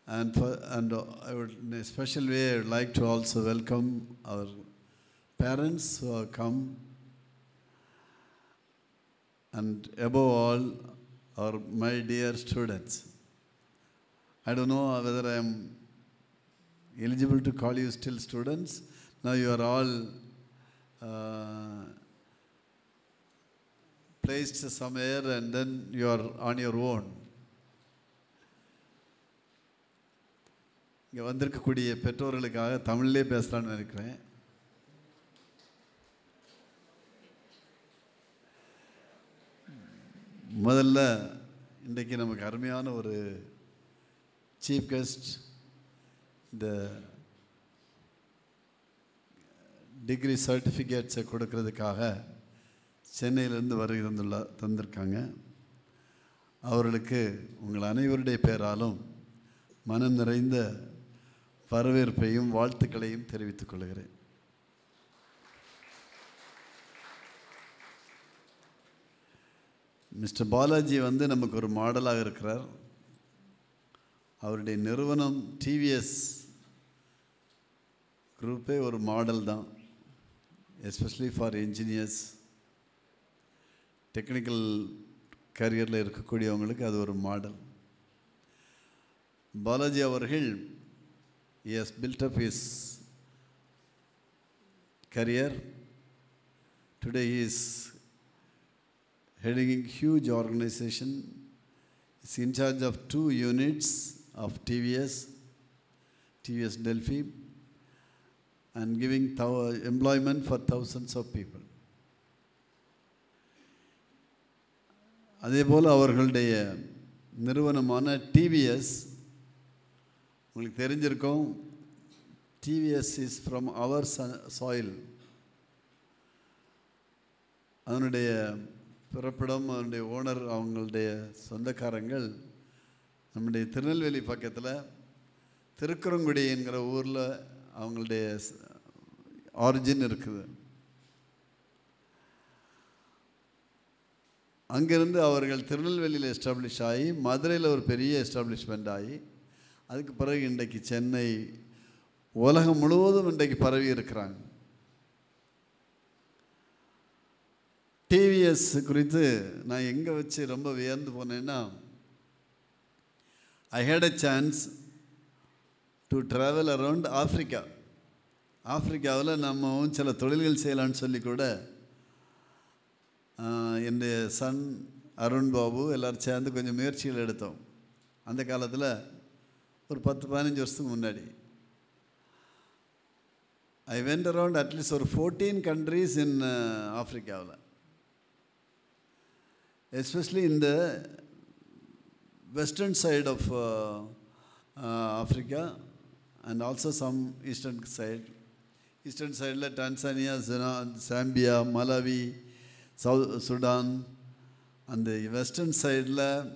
And I would, in a special way, I would like to also welcome our parents who have come, and above all, my dear students. I don't know whether I am eligible to call you still students. Now you are all placed somewhere and then you are on your own. இங்கே வந்திருக்கக்கூடிய பெற்றோர்களுக்காக தமிழ்லே பேசலான்னு நினைக்கிறேன். முதல்ல இன்றைக்கு நமக்கு அருமையான ஒரு chief guest இந்த டிகிரி சர்டிஃபிகேட்ஸை கொடுக்கறதுக்காக சென்னையிலேருந்து வருகை தந்திருக்காங்க. அவர்களுக்கு உங்கள் அனைவருடைய பேராலும் மனம் நிறைந்த வரவேற்பையும் வாழ்த்துக்களையும் தெரிவித்துக் கொள்கிறேன். மிஸ்டர் பாலாஜி நமக்கு ஒரு மாடலாக இருக்கிறார். அவருடைய நிறுவனம் டிவிஎஸ் குரூப்பே ஒரு மாடல் தான், எஸ்பெஷலி ஃபார் என்ஜினியர்ஸ், டெக்னிக்கல் கரியரில் இருக்கக்கூடியவங்களுக்கு அது ஒரு மாடல். பாலாஜி அவர்கள் he has built up his career. Today he is heading a huge organization. He is in charge of 2 units of TVS Delphi, and giving employment for thousands of people. அதேபோல் அவர்களுடைய நிறுவனமான TVS, உங்களுக்கு தெரிஞ்சிருக்கும், TVS is from our soil. அதனுடைய பிறப்பிடம், அதனுடைய owner, அவங்களுடைய சொந்தக்காரங்கள் நம்முடைய திருநெல்வேலி பக்கத்தில் திருக்குறங்குடி என்கிற ஊரில் அவங்களுடைய ஆரிஜின் இருக்குது. அங்கேருந்து அவர்கள் திருநெல்வேலியில் எஸ்டாப்ளிஷ் ஆகி மதுரையில் ஒரு பெரிய எஸ்டாப்ளிஷ்மெண்ட் ஆகி அதுக்கு பிறகு இன்றைக்கு சென்னை, உலகம் முழுவதும் இன்றைக்கு பரவி இருக்கிறாங்க. டிவிஎஸ் குறித்து நான் எங்கே வச்சு ரொம்ப வியந்து போனேன்னா, I had a chance to travel around Africa. ஆஃப்ரிக்காவில் நம்ம சில தொழில்கள் செய்யலான்னு சொல்லி கூட என்னுடைய சன் அருண் பாபு எல்லோரும் சேர்ந்து கொஞ்சம் முயற்சிகள் எடுத்தோம். அந்த காலத்தில் ஒரு 10-15 வருஷத்துக்கு முன்னாடி ஐ வெண்ட் அரவுண்ட் அட்லீஸ்ட் ஒரு 14 கண்ட்ரீஸ் இன் ஆஃப்ரிக்காவில். especially in the western side of Africa and also some eastern side. Eastern side like Tanzania, Zambia, Malawi, South Sudan, and the western side like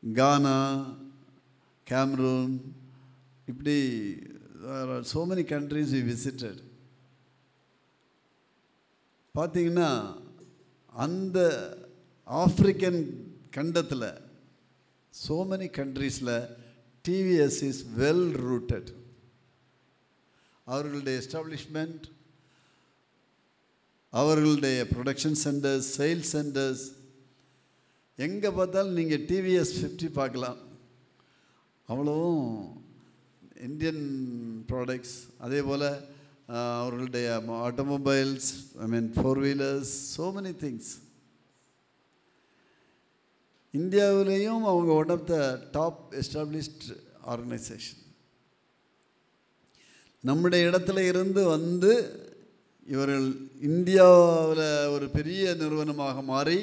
Ghana, Cameroon. There are so many countries we visited. பார்த்தீங்கன்னா அந்த African கண்டத்தில் so many countriesல TVS is well rooted. அவர்களுடைய establishment, அவர்களுடைய production centres, sales centres, எங்கே பார்த்தாலும் நீங்கள் TVS 50 பார்க்கலாம். அவ்வளவும் இந்தியன் ப்ராடக்ட்ஸ். அதே போல் அவர்களுடைய automobiles, four wheelers, so many things. இந்தியாவிலேயும் அவங்க one of the top established organisation. நம்முடைய இடத்துல இருந்து வந்து இவர்கள் இந்தியாவில் ஒரு பெரிய நிறுவனமாக மாறி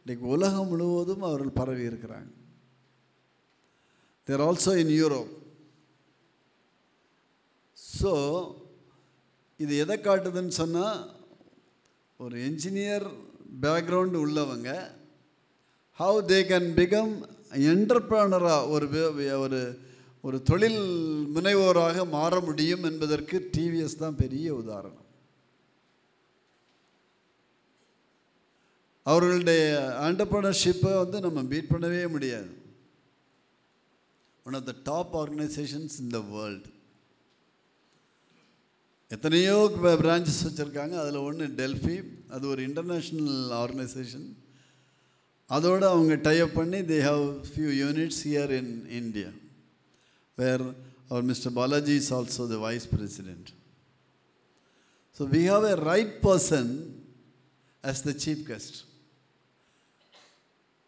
இன்றைக்கு உலகம் முழுவதும் அவர்கள் பரவி இருக்கிறாங்க. தேர் ஆல்சோ இன் யூரோப். ஸோ இது எதை காட்டுதுன்னு சொன்னால், ஒரு என்ஜினியர் பேக்ரவுண்டு உள்ளவங்க how they can become என்டர்பிரனராக ஒரு தொழில் முனைவோராக மாற முடியும் என்பதற்கு டிவிஎஸ் தான் பெரிய உதாரணம். அவர்களுடைய என்டர்பிரனர்ஷிப்பை வந்து நம்ம பீட் பண்ணவே முடியாது. One of the top organisations in the world. எத்தனையோ பிரான்ச்சஸ் வச்சுருக்காங்க. அதில் ஒன்று டெல்ஃபி, அது ஒரு இன்டர்நேஷ்னல் ஆர்கனைசேஷன். அதோடு அவங்க டைப் பண்ணி they have few units here in India where our Mr. Balaji is also the vice president. So we have a right person as the chief guest.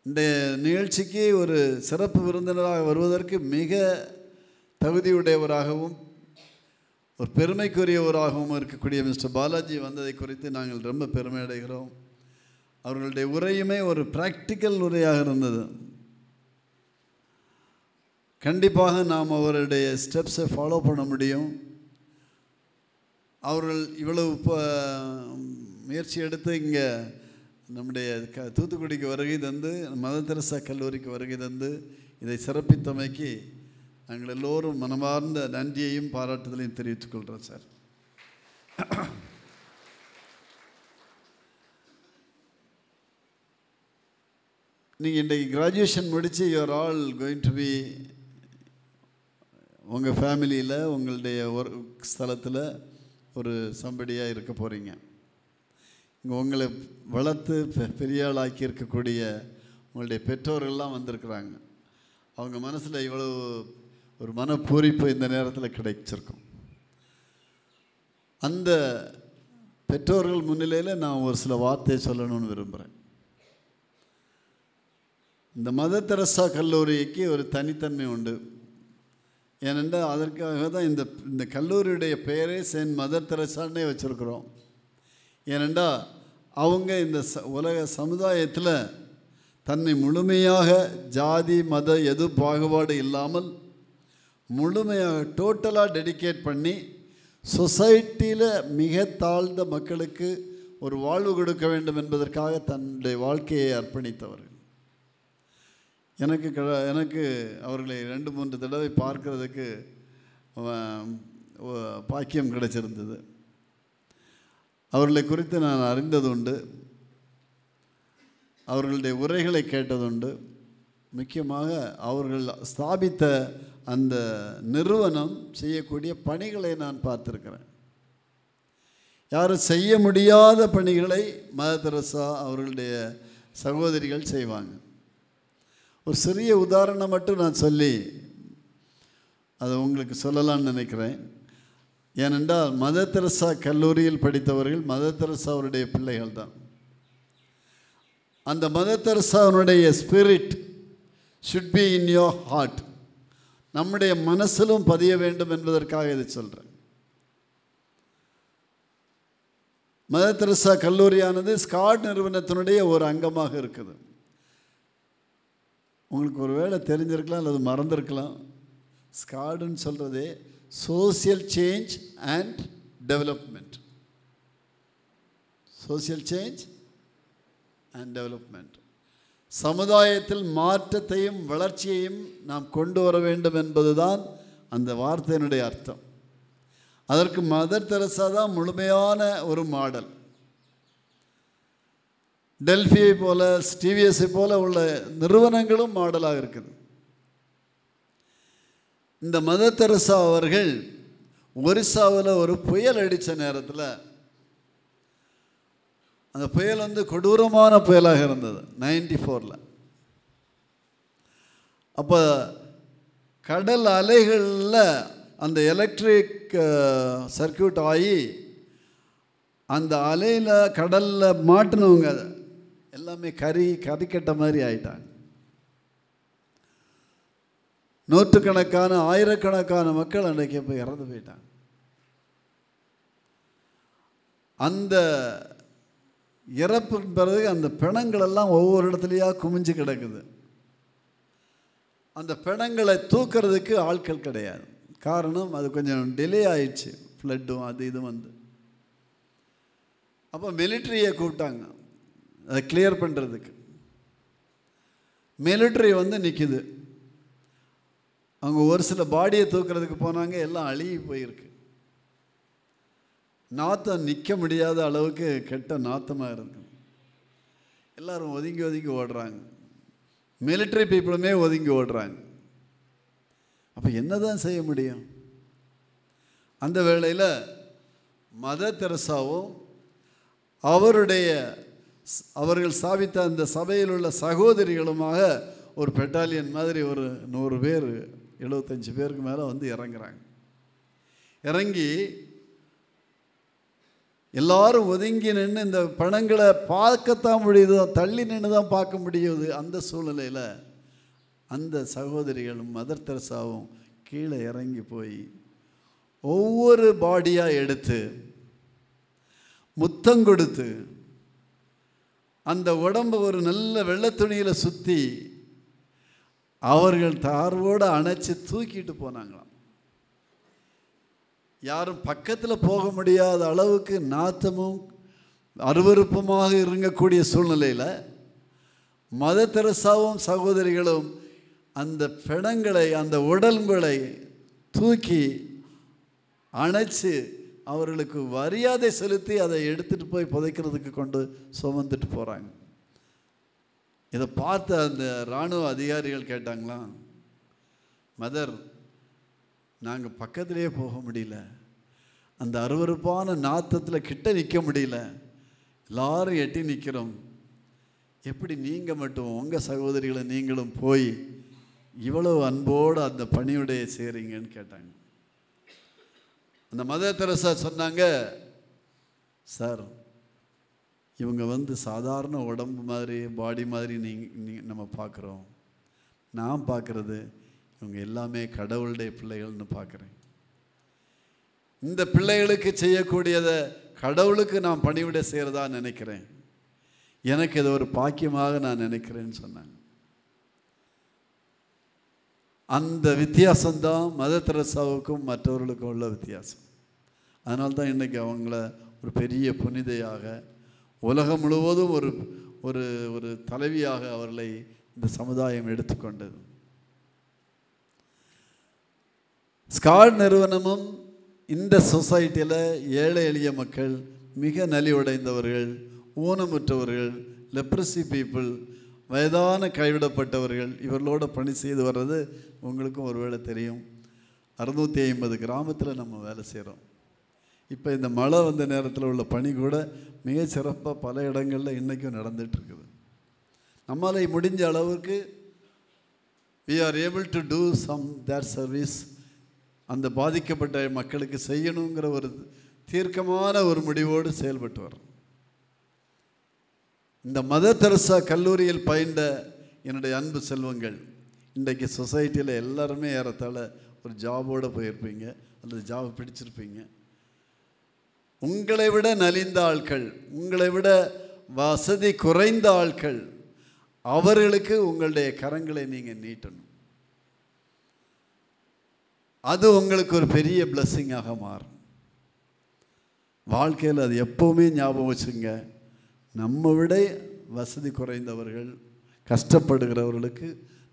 இந்த நிகழ்ச்சிக்கு ஒரு சிறப்பு விருந்தினராக வருவதற்கு மிக தகுதியுடையவராகவும் ஒரு பெருமைக்குரியவராகவும் இருக்கக்கூடிய மிஸ்டர் பாலாஜி வந்ததை குறித்து நாங்கள் ரொம்ப பெருமை அடைகிறோம். அவர்களுடைய உரையுமே ஒரு ப்ராக்டிக்கல் உரையாக இருந்தது. கண்டிப்பாக நாம் அவருடைய ஸ்டெப்ஸை ஃபாலோ பண்ண முடியும். அவர்கள் இவ்வளவு முயற்சி எடுத்து இங்கே நம்முடைய தூத்துக்குடிக்கு வருகை தந்து, மதர் தெரசா கல்லூரிக்கு வருகை தந்து இதை சிறப்பித்தமைக்கு நாங்கள் எல்லோரும் மனமார்ந்த நன்றியையும் பாராட்டுதலையும் தெரிவித்துக் கொள்கிறோம் சார். நீங்கள் இன்றைக்கு கிராஜுவேஷன் முடித்து you're all going to be உங்கள் ஃபேமிலியில், உங்களுடைய ஒர்க் ஸ்தலத்தில் ஒரு சம்படியாக இருக்க போகிறீங்க. இங்கே உங்களை வளர்த்து பெரிய ஆளாக்கி இருக்கக்கூடிய உங்களுடைய பெற்றோர்கள்லாம் வந்திருக்கிறாங்க. அவங்க மனசில் இவ்வளவு ஒரு மனப்பூரிப்பு இந்த நேரத்தில் கிடைச்சிருக்கும். அந்த பெற்றோர்கள் முன்னிலையில் நான் ஒரு சில வார்த்தையை சொல்லணும்னு விரும்புகிறேன். இந்த மதர் தெரசா கல்லூரிக்கு ஒரு தனித்தன்மை உண்டு. ஏனென்றால் அதற்காக தான் இந்த கல்லூரியுடைய பெயரே செயின்ட் மதர் தெரசான்னே வச்சுருக்குறோம். ஏனென்றால் அவங்க இந்த உலக சமுதாயத்தில் தன்னை முழுமையாக ஜாதி மத எது பாகுபாடு இல்லாமல் முழுமையாக டோட்டலாக டெடிகேட் பண்ணி சொசைட்டியில் மிக தாழ்ந்த மக்களுக்கு ஒரு வாழ்வு கொடுக்க வேண்டும் என்பதற்காக தன்னுடைய வாழ்க்கையை அர்ப்பணித்தவர்கள். எனக்கு அவர்களை 2-3 தடவை பார்க்கறதுக்கு பாக்கியம் கிடைச்சிருந்தது. அவர்களை குறித்து நான் அறிந்தது உண்டு, அவர்களுடைய உரைகளை கேட்டதுண்டு. முக்கியமாக அவர்கள் ஸ்தாபித்த அந்த நிறுவனம் செய்யக்கூடிய பணிகளை நான் பார்த்துருக்கிறேன். யாரும் செய்ய முடியாத பணிகளை மதர் தெரசா அவர்களுடைய சகோதரிகள் செய்வாங்க. ஒரு சிறிய உதாரணம் மட்டும் நான் சொல்லி அதை உங்களுக்கு சொல்லலான்னு நினைக்கிறேன். ஏனென்றால் மதர் தெரசா கல்லூரியில் படித்தவர்கள் மதர் தெரசாவுடைய பிள்ளைகள் தான். அந்த மதர் தெரசாவுடைய spirit should be in your heart, நம்முடைய மனசிலும் பதிய வேண்டும் என்பதற்காக இதை சொல்கிறேன். மதர் தெரசா கல்லூரியானது ஸ்காட் நிறுவனத்தினுடைய ஒரு அங்கமாக இருக்குது. உங்களுக்கு ஒரு வேளை தெரிஞ்சிருக்கலாம் அல்லது மறந்துருக்கலாம். ஸ்காடுன்னு சொல்கிறதே social change and development. Social change and development. சமுதாயத்தில் மாற்றத்தையும் வளர்ச்சியையும் நாம் கொண்டு வர வேண்டும் என்பதுதான் அந்த வார்த்தையினுடைய அர்த்தம். அதற்கு மதர் தெரசா தான் முழுமையான ஒரு மாடல். டெல்ஃபியை போல, டிவிஎஸ்ஐ போல உள்ள நிறுவனங்களும் மாடலாக இருக்குது. இந்த மதர் தெரசா அவர்கள் ஒரிசாவில் ஒரு புயல் அடித்த நேரத்தில், அந்த புயல் கொடூரமான புயலாக இருந்தது 94. அப்போ கடல் அலைகளில் அந்த எலக்ட்ரிக் சர்க்கியூட் ஆகி அந்த அலையில் கடலில் மாட்டினவங்க எல்லாமே கறிக்கட்ட மாதிரி ஆயிட்டாங்க. நூற்றுக்கணக்கான ஆயிரக்கணக்கான மக்கள் அன்றைக்கி போய் இறந்து போயிட்டாங்க. அந்த இறப்புக்கு பிறகு அந்த பிணங்களெல்லாம் ஒவ்வொரு இடத்துலையா குமிஞ்சு கிடக்குது. அந்த பிணங்களை தூக்கிறதுக்கு ஆட்கள் கிடையாது. காரணம், அது கொஞ்சம் டிலே ஆயிடுச்சு, ஃப்ளட்டும் அது இது அப்போ மிலிட்ரியை கூப்பிட்டாங்க அதை கிளியர் பண்ணுறதுக்கு. மிலிட்ரி நிற்கிது. அவங்க ஒரு சில பாடியை தூக்கிறதுக்கு போனாங்க, எல்லாம் அழுகி போயிருக்கு. நாத்தம் நிற்க முடியாத அளவுக்கு கெட்ட நாத்தமாக இருக்கு. எல்லோரும் ஒதுங்கி ஒதுங்கி ஓடுறாங்க. மிலிட்ரி பீப்புளுமே ஒதுங்கி ஓடுறாங்க. அப்போ என்ன தான் செய்ய முடியும்? அந்த வேளையில் மதர் தெரசாவும் அவர்கள் ஸ்தாபித்த அந்த சபையில் உள்ள சகோதரிகளுமாக ஒரு பெட்டாலியன் மாதிரி ஒரு 100 பேர் 75 பேருக்கு மேலே இறங்குறாங்க. இறங்கி எல்லாரும் ஒதுங்கி நின்று இந்த பணங்களை பார்க்கத்தான் முடியுது, தள்ளி நின்று தான் பார்க்க முடியுது. அந்த சூழ்நிலையில் அந்த சகோதரிகளும் மதர் தெரசாவும் கீழே இறங்கி போய் ஒவ்வொரு பாடியாக எடுத்து முத்தம் கொடுத்து அந்த உடம்பை ஒரு நல்ல வெள்ளை துணியில் சுற்றி அவர்கள் தார்வோடு அணைச்சி தூக்கிட்டு போனாங்களாம். யாரும் பக்கத்தில் போக முடியாத அளவுக்கு நாத்தமும் அருவருப்புமாக இருக்கக்கூடிய சூழ்நிலையில் மதர் தெரசாவும் சகோதரிகளும் அந்த பிணங்களை, அந்த உடல்களை தூக்கி அணைச்சி அவர்களுக்கு மரியாதை செலுத்தி அதை எடுத்துகிட்டு போய் புதைக்கிறதுக்கு கொண்டு சுமந்துட்டு போகிறாங்க. இதை பார்த்த அந்த இராணுவ அதிகாரிகள் கேட்டாங்களாம், மதர், நாங்கள் பக்கத்திலே போக முடியல, அந்த அருவருப்பான நாத்தத்தில் கிட்ட நிற்க முடியல, எல்லாரும் எட்டி நிற்கிறோம், எப்படி நீங்கள் மட்டும் உங்கள் சகோதரிகளை நீங்களும் போய் இவ்வளவு அன்போடு அந்த பணியுடைய செய்கிறீங்கன்னு கேட்டாங்க. அந்த மதர் தெரசா சொன்னாங்க, சார், இவங்க சாதாரண உடம்பு மாதிரி, பாடி மாதிரி நம்ம பார்க்குறோம். நான் பார்க்குறது இவங்க எல்லாமே கடவுளுடைய பிள்ளைகள்னு பார்க்குறேன். இந்த பிள்ளைகளுக்கு செய்யக்கூடியதை கடவுளுக்கு நான் பணிவிட செய்கிறதா நினைக்கிறேன். எனக்கு இது ஒரு பாக்கியமாக நான் நினைக்கிறேன்னு சொன்னாங்க. அந்த வித்தியாசம்தான் மதர் தெரசாவுக்கும் மற்றவர்களுக்கும் உள்ள வித்தியாசம். அதனால்தான் இன்றைக்கி அவங்கள ஒரு பெரிய புனிதையாக, உலகம் முழுவதும் ஒரு ஒரு ஒரு தலைவியாக அவர்களை இந்த சமுதாயம் எடுத்துக்கொண்டது. ஸ்காட் நிறுவனமும் இந்த சொசைட்டியில் ஏழை எளிய மக்கள், மிக நலிவடைந்தவர்கள், ஊனமுற்றவர்கள், லெப்ரசி பீப்புள், வயதான கைவிடப்பட்டவர்கள், இவர்களோட பணி செய்து வர்றது உங்களுக்கும் ஒருவேளை தெரியும். 650 கிராமத்தில் நம்ம வேலை செய்கிறோம். இப்போ இந்த மழை வந்த நேரத்தில் உள்ள பணி கூட மிக சிறப்பாக பல இடங்களில் இன்றைக்கும் நடந்துகிட்ருக்குது. நம்மளால் முடிஞ்ச அளவுக்கு we are able to do some that service. அந்த பாதிக்கப்பட்ட மக்களுக்கு செய்யணுங்கிற ஒரு தீர்க்கமான ஒரு முடிவோடு செயல்பட்டு வரோம். இந்த மதர் தெரசா கல்லூரியில் பயின்ற என்னுடைய அன்பு செல்வங்கள், இன்றைக்கு சொசைட்டியில் எல்லாருமே ஏறத்தாழ ஒரு ஜாபோடு போயிருப்பீங்க அல்லது ஜாப் பிடிச்சிருப்பீங்க. உங்களை விட நலிந்த ஆட்கள், உங்களை விட வசதி குறைந்த ஆட்கள், அவர்களுக்கு உங்களுடைய கரங்களை நீங்கள் நீட்டணும். அது உங்களுக்கு ஒரு பெரிய பிளஸ்ஸிங்காக மாறும். வாழ்க்கையில் அது எப்போவுமே ஞாபகம் வச்சுங்க. நம்ம விட வசதி குறைந்தவர்கள், கஷ்டப்படுகிறவர்களுக்கு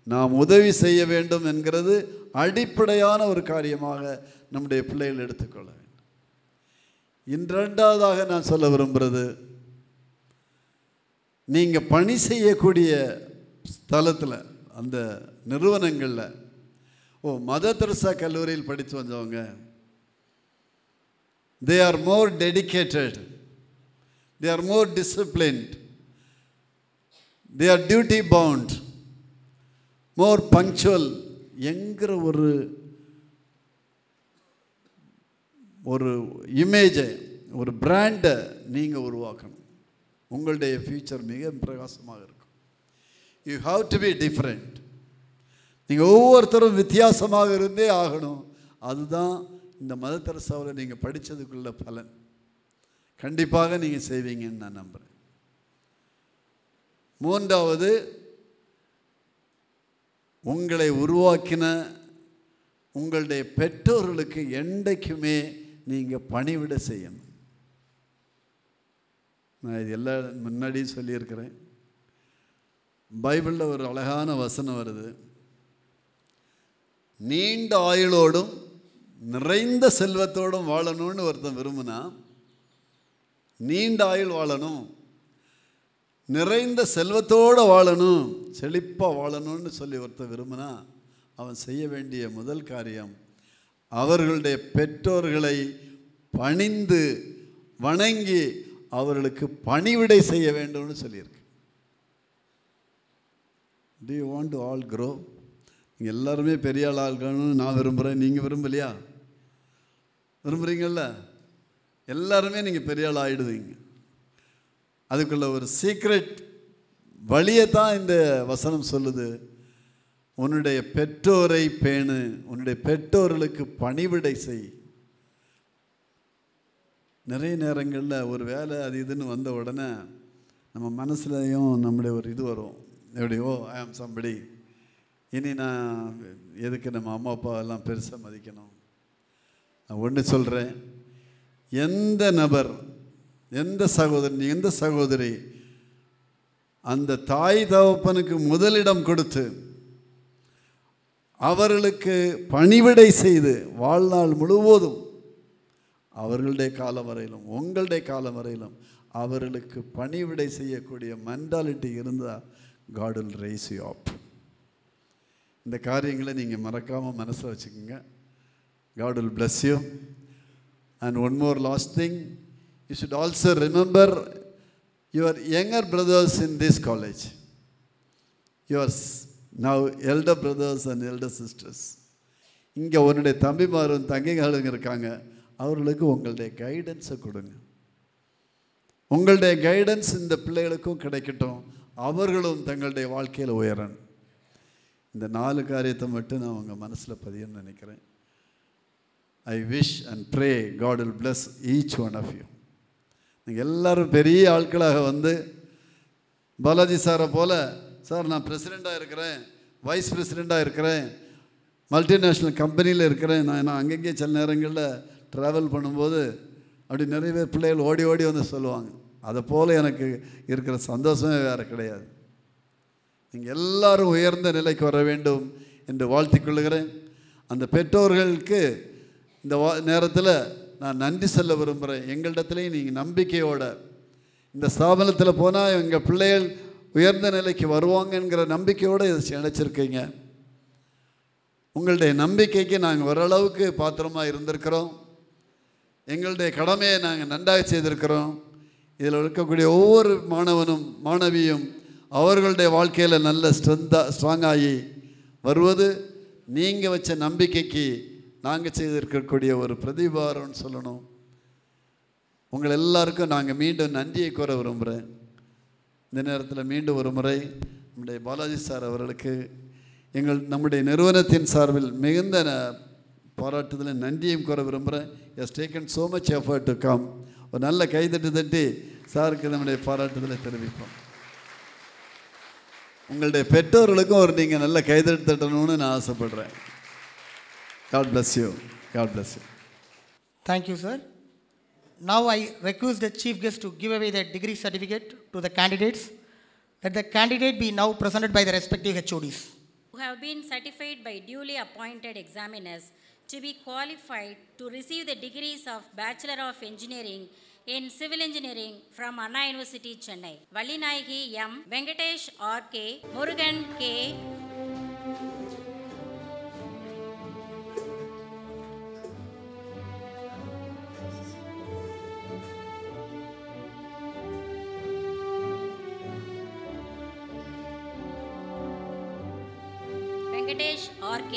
நாம் உதவி செய்ய வேண்டும் என்கிறது அடிப்படையான ஒரு காரியமாக நம்முடைய பிள்ளைகள் எடுத்துக்கொள்ள வேண்டும். இரண்டாவதாக நான் சொல்ல விரும்புகிறது, நீங்கள் பணி செய்யக்கூடிய ஸ்தலத்தில், அந்த நிறுவனங்களில், மதர் தெரசா கல்லூரியில் படித்து வந்தவங்க, they are more dedicated, they are more disciplined, they are duty bound, more punctual என்கிற ஒரு இமேஜை, ஒரு பிராண்டை நீங்கள் உருவாக்கணும். உங்களுடைய ஃபியூச்சர் மிக பிரகாசமாக இருக்கும். You have to be different. நீங்கள் ஒவ்வொருத்தரும் வித்தியாசமாக இருந்தே ஆகணும். அதுதான் இந்த மதர் தெரசாவில் நீங்கள் படித்ததுக்குள்ள பலன். கண்டிப்பாக நீங்கள் செய்வீங்கன்னு நான் நம்புகிறேன். மூன்றாவது, உங்களை உருவாக்கின உங்களுடைய பெற்றோர்களுக்கு என்றைக்குமே நீங்கள் பணிவிட செய்யணும். நான் இது எல்லாம் முன்னாடியும் சொல்லியிருக்கிறேன். பைபிளில் ஒரு அழகான வசனம் வருது, நீண்ட ஆயுளோடும் நிறைந்த செல்வத்தோடும் வாழணும்னு ஒருத்தன் விரும்புனா, நீண்ட ஆயுள் வாழணும், நிறைந்த செல்வத்தோடு வாழணும், செழிப்பாக வாழணும்னு சொல்லி ஒருத்தன் விரும்பினா, அவன் செய்ய வேண்டிய முதல் காரியம் அவர்களுடைய பெற்றோர்களை பணிந்து வணங்கி அவர்களுக்கு பணிவிடை செய்ய வேண்டும்னு சொல்லியிருக்கு. Do you want to all grow? நீங்கள் எல்லாருமே பெரிய ஆள்கணும்னு நான் விரும்புகிறேன். நீங்கள் விரும்பலையா? விரும்புகிறீங்கள? எல்லாருமே நீங்கள் பெரிய ஆள் ஆகிடுவீங்க. அதுக்குள்ள ஒரு சீக்ரெட் வழியை தான் இந்த வசனம் சொல்லுது. உன்னுடைய பெற்றோரை பேணு, உன்னுடைய பெற்றோர்களுக்கு பணிவிடை செய். நிறைய நேரங்களில் ஒரு வேலை அது இதுன்னு வந்த உடனே நம்ம மனசுலையும் நம்முடைய ஒரு இது வரும், எப்படியோ ஐ ஆம் சம்படி, இனி நான் எதுக்கு நம்ம அம்மா அப்பா எல்லாம் பெருசாக மதிக்கணும். நான் ஒன்று சொல்கிறேன், எந்த நபர், எந்த சகோதரன், எந்த சகோதரி அந்த தாய் தகப்பனுக்கு முதலிடம் கொடுத்து அவர்களுக்கு பணிவிடை செய்து வாழ்நாள் முழுவதும், அவர்களுடைய காலம் வரையிலும் உங்களுடைய காலம் வரையிலும் அவர்களுக்கு பணிவிடை செய்யக்கூடிய மென்டாலிட்டி இருந்தால் God will raise you up. இந்த காரியங்களை நீங்கள் மறக்காமல் மனசில் வச்சுக்கோங்க. God will bless you. And one more last thing, you should also remember your younger brothers in this college, your now elder brothers and elder sisters. இங்கே உன்னுடைய தம்பிமாரும் தங்கைகளும் இருக்காங்க, அவர்களுக்கு உங்களுடைய கைடன்ஸை கொடுங்க. உங்களுடைய கைடன்ஸ் இந்த பிள்ளைகளுக்கும் கிடைக்கட்டும், அவர்களும் தங்களுடைய வாழ்க்கையில் உயரணும். இந்த 4 காரியத்தை மட்டும் நான் உங்கள் மனசில் பதியணும்னு நினைக்கிறேன். I wish and pray God will bless each one of you. நீங்கள் எல்லோரும் பெரிய ஆட்களாக வந்து பாலாஜி சாரை போல், சார் நான் பிரசிடெண்ட்டாக இருக்கிறேன், வைஸ் பிரசிடெண்ட்டாக இருக்கிறேன், மல்டிநேஷ்னல் கம்பெனியில் இருக்கிறேன், நான் அங்கங்கே சில நேரங்களில் ட்ராவல் பண்ணும்போது அப்படி நிறைய பேர் பிள்ளைகள் ஓடி ஓடி வந்து சொல்லுவாங்க. அதை போல் எனக்கு இருக்கிற சந்தோஷமே வேறு கிடையாது. நீங்கள் எல்லோரும் உயர்ந்த நிலைக்கு வர வேண்டும் என்று வாழ்த்திக்கொள்கிறேன். அந்த பெற்றோர்களுக்கு இந்த நேரத்தில் நான் நன்றி சொல்ல விரும்புகிறேன். எங்களிடத்துலேயும் நீங்கள் நம்பிக்கையோட இந்த ஸ்தாபனத்தில் போனால் எங்கள் பிள்ளைகள் உயர்ந்த நிலைக்கு வருவாங்கங்கிற நம்பிக்கையோடு இதை நினச்சிருக்கீங்க. உங்களுடைய நம்பிக்கைக்கு நாங்கள் ஓரளவுக்கு பாத்திரமாக இருந்திருக்கிறோம். எங்களுடைய கடமையை நாங்கள் நன்றாக செய்திருக்கிறோம். இதில் இருக்கக்கூடிய ஒவ்வொரு மாணவனும் மாணவியும் அவர்களுடைய வாழ்க்கையில் நல்ல ஸ்ட்ராங்காகி வருவது நீங்கள் வச்ச நம்பிக்கைக்கு நாங்கள் செய்திருக்கக்கூடிய ஒரு பிரதிபாரம்னு சொல்லணும். உங்கள் எல்லாருக்கும் நாங்கள் மீண்டும் நன்றியை கூற விரும்புகிறேன். இந்த நேரத்தில் மீண்டும் ஒரு முறை நம்முடைய பாலாஜி சார் அவர்களுக்கு நம்முடைய நிறுவனத்தின் சார்பில் மிகுந்த பாராட்டுதலை நன்றியும் கூற விரும்புகிறேன். He has taken so much effort to come. ஒரு நல்ல கைதட்டு தட்டி சாருக்கு நம்முடைய பாராட்டுதலை தெரிவிப்போம். உங்களுடைய பெற்றோர்களுக்கும் ஒரு நீங்கள் நல்ல கைதட்டு தட்டணும்னு நான் ஆசைப்படுறேன். God bless you. God bless you.
Thank you, sir. Now I request the chief guest to give away the degree certificate to the candidates. Let the candidate be now presented by the respective HODs.
Who have been certified by duly appointed examiners to be qualified to receive the degrees of Bachelor of Engineering in Civil Engineering from Anna University, Chennai. Vallinayagi M. Venkatesh R.K. Murugan K. Venkatesh R.K.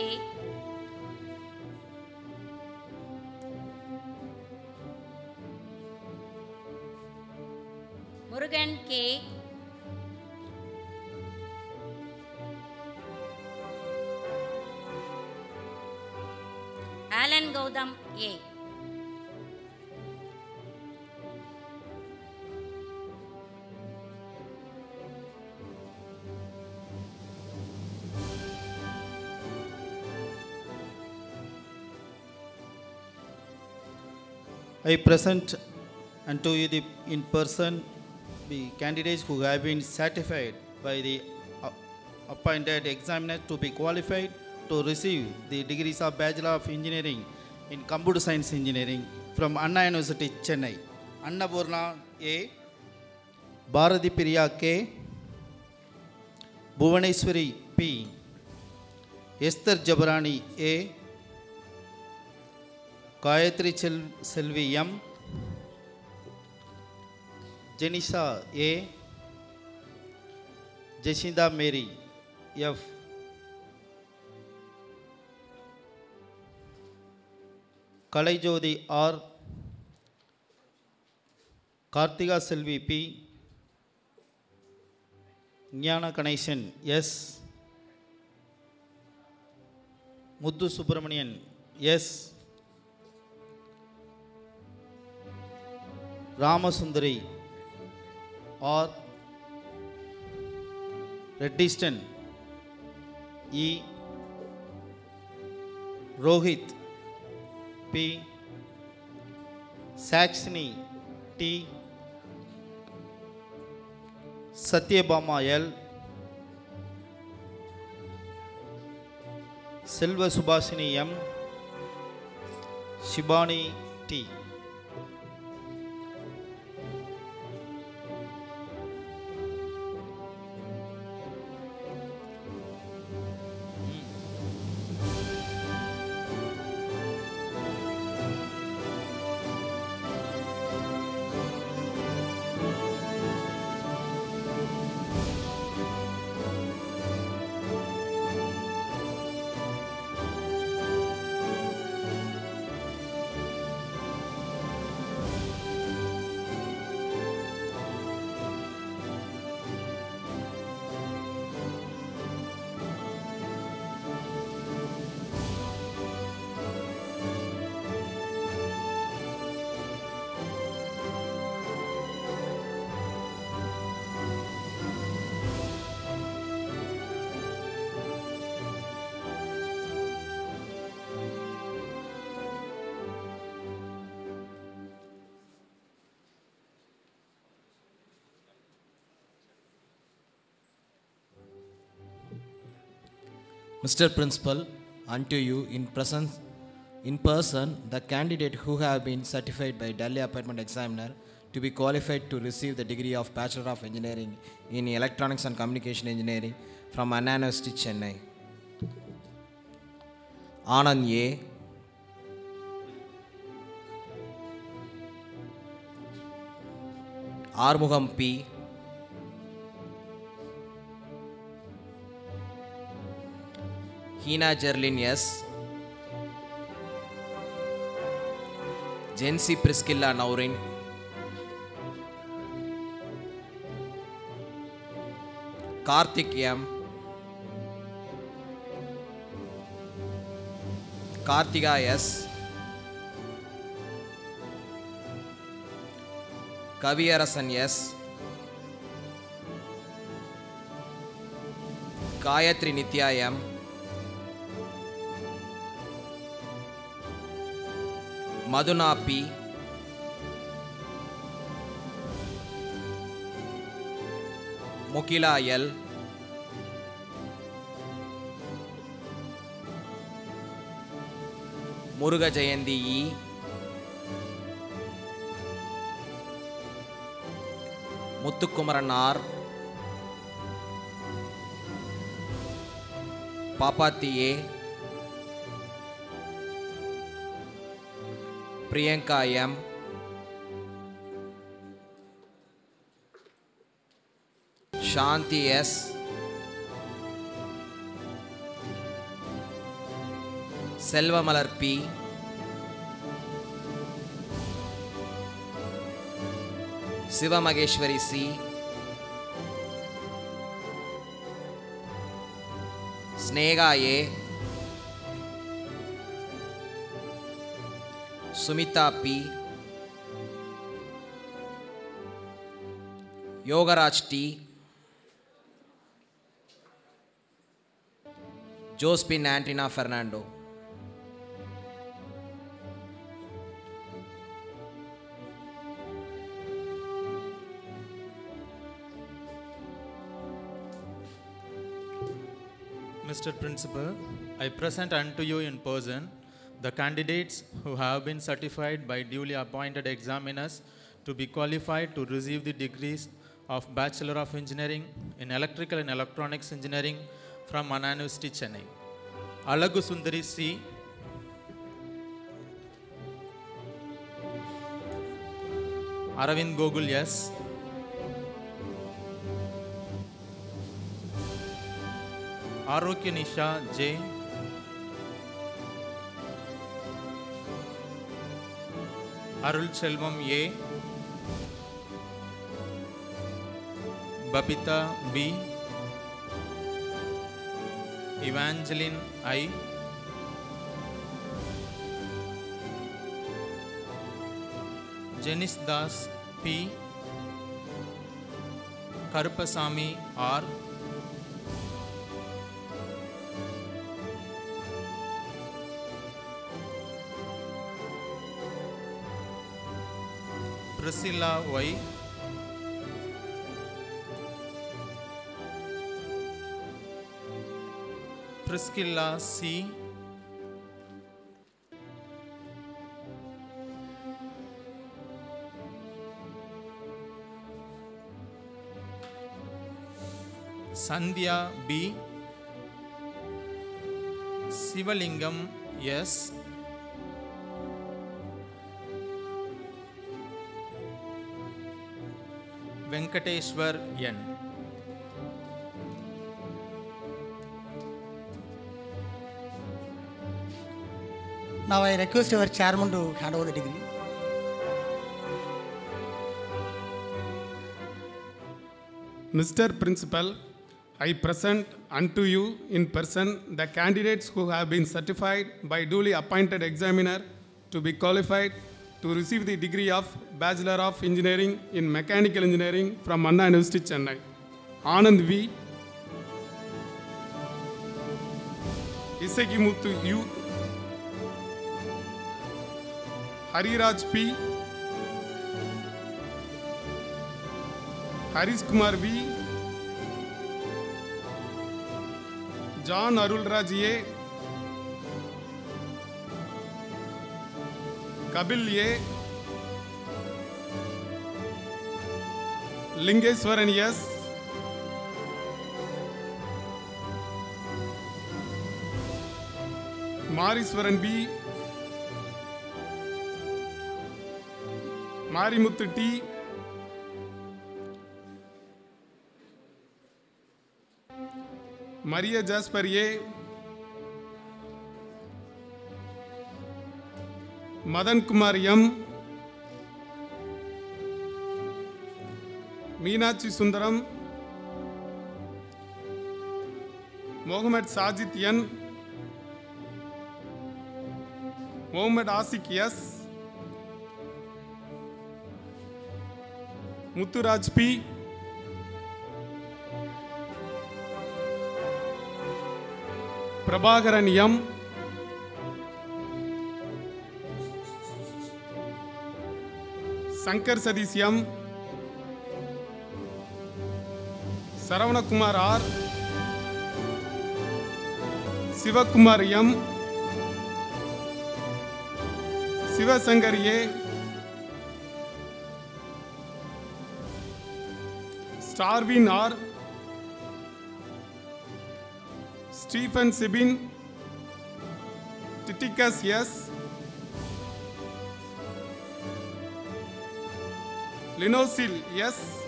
Murugan K. Alan Gautam A.
I present unto you in person the candidates who have been certified by the appointed examiner to be qualified to receive the degrees of Bachelor of Engineering in Computer Science Engineering from Anna University, Chennai. Annapurna A. Bharati Priya K. Bhuvaneshwari P. Esther Jabarani A. Gayatri Selvi M. Janisha A. Jacinda Mary F. Kalajodi R. Kartika Selvi P. Jnana Ganeshan S. Muddu Subramanian S. Ramasundari or Reddiston E. Rohit P. Saxony T. Satyabama L. Silva Subhasini M. Shibani T.
Mr. Principal, unto you in person, the candidate who have been certified by Delhi Appointment Examiner to be qualified to receive the degree of Bachelor of Engineering in Electronics and Communication Engineering from Anna University, Chennai. Anand A. Armugam P. Hina Jerlin S. Jency Priscilla Naurin. Karthik M. Karthika S. Kaviyarasan S, Gayathri Nithya M, Madhuna B, Mugila L, Muruga Jayanthi E, Muthukumaran R, Pappathi A, Priyanka M, Shanthi S, Selvamalar P, Sivamaheswari C, Sneha A, Sumitha P, Yogaraj D, Josephine Antona Fernando.
Mr. Principal, I present unto you in person the candidates who have been certified by duly appointed examiners to be qualified to receive the degrees of Bachelor of Engineering in Electrical and Electronics Engineering from Anna University, Chennai. Alagu Sundari C, Aravind Gogul S, Arokya Nisha J, Arul Selvam A, Babita B, Evangeline I, Janice Das P, Karupasamy R, Priscilla Y, Priscilla C, Sandhya B, Sivalingam S, Venkateshwar N.
Now I request our chairman to hand over the degree.
Mr. Principal, I present unto you in person the candidates who have been certified by duly appointed examiner to be qualified to receive the degree of Bachelor of Engineering in Mechanical Engineering from Anna University, Chennai. Anand V, Isegimuthu U, Hariraj P, Harish Kumar V, John Arulraj A, Kabil A, Lingeswaran S, Mariswaran B, Marimuthu T, Maria Jasper A, Madan Kumar M, Meenachi Sundaram, Mohammed Sajid N, Mohammed Asik S, Mutturaj P. Prabhakaran M. Sankar Sadish M. Saravanakumar R. Sivakumar M. Sivasankar A. Starvin R. Stephen Sibin. Titikas S. Linosil S.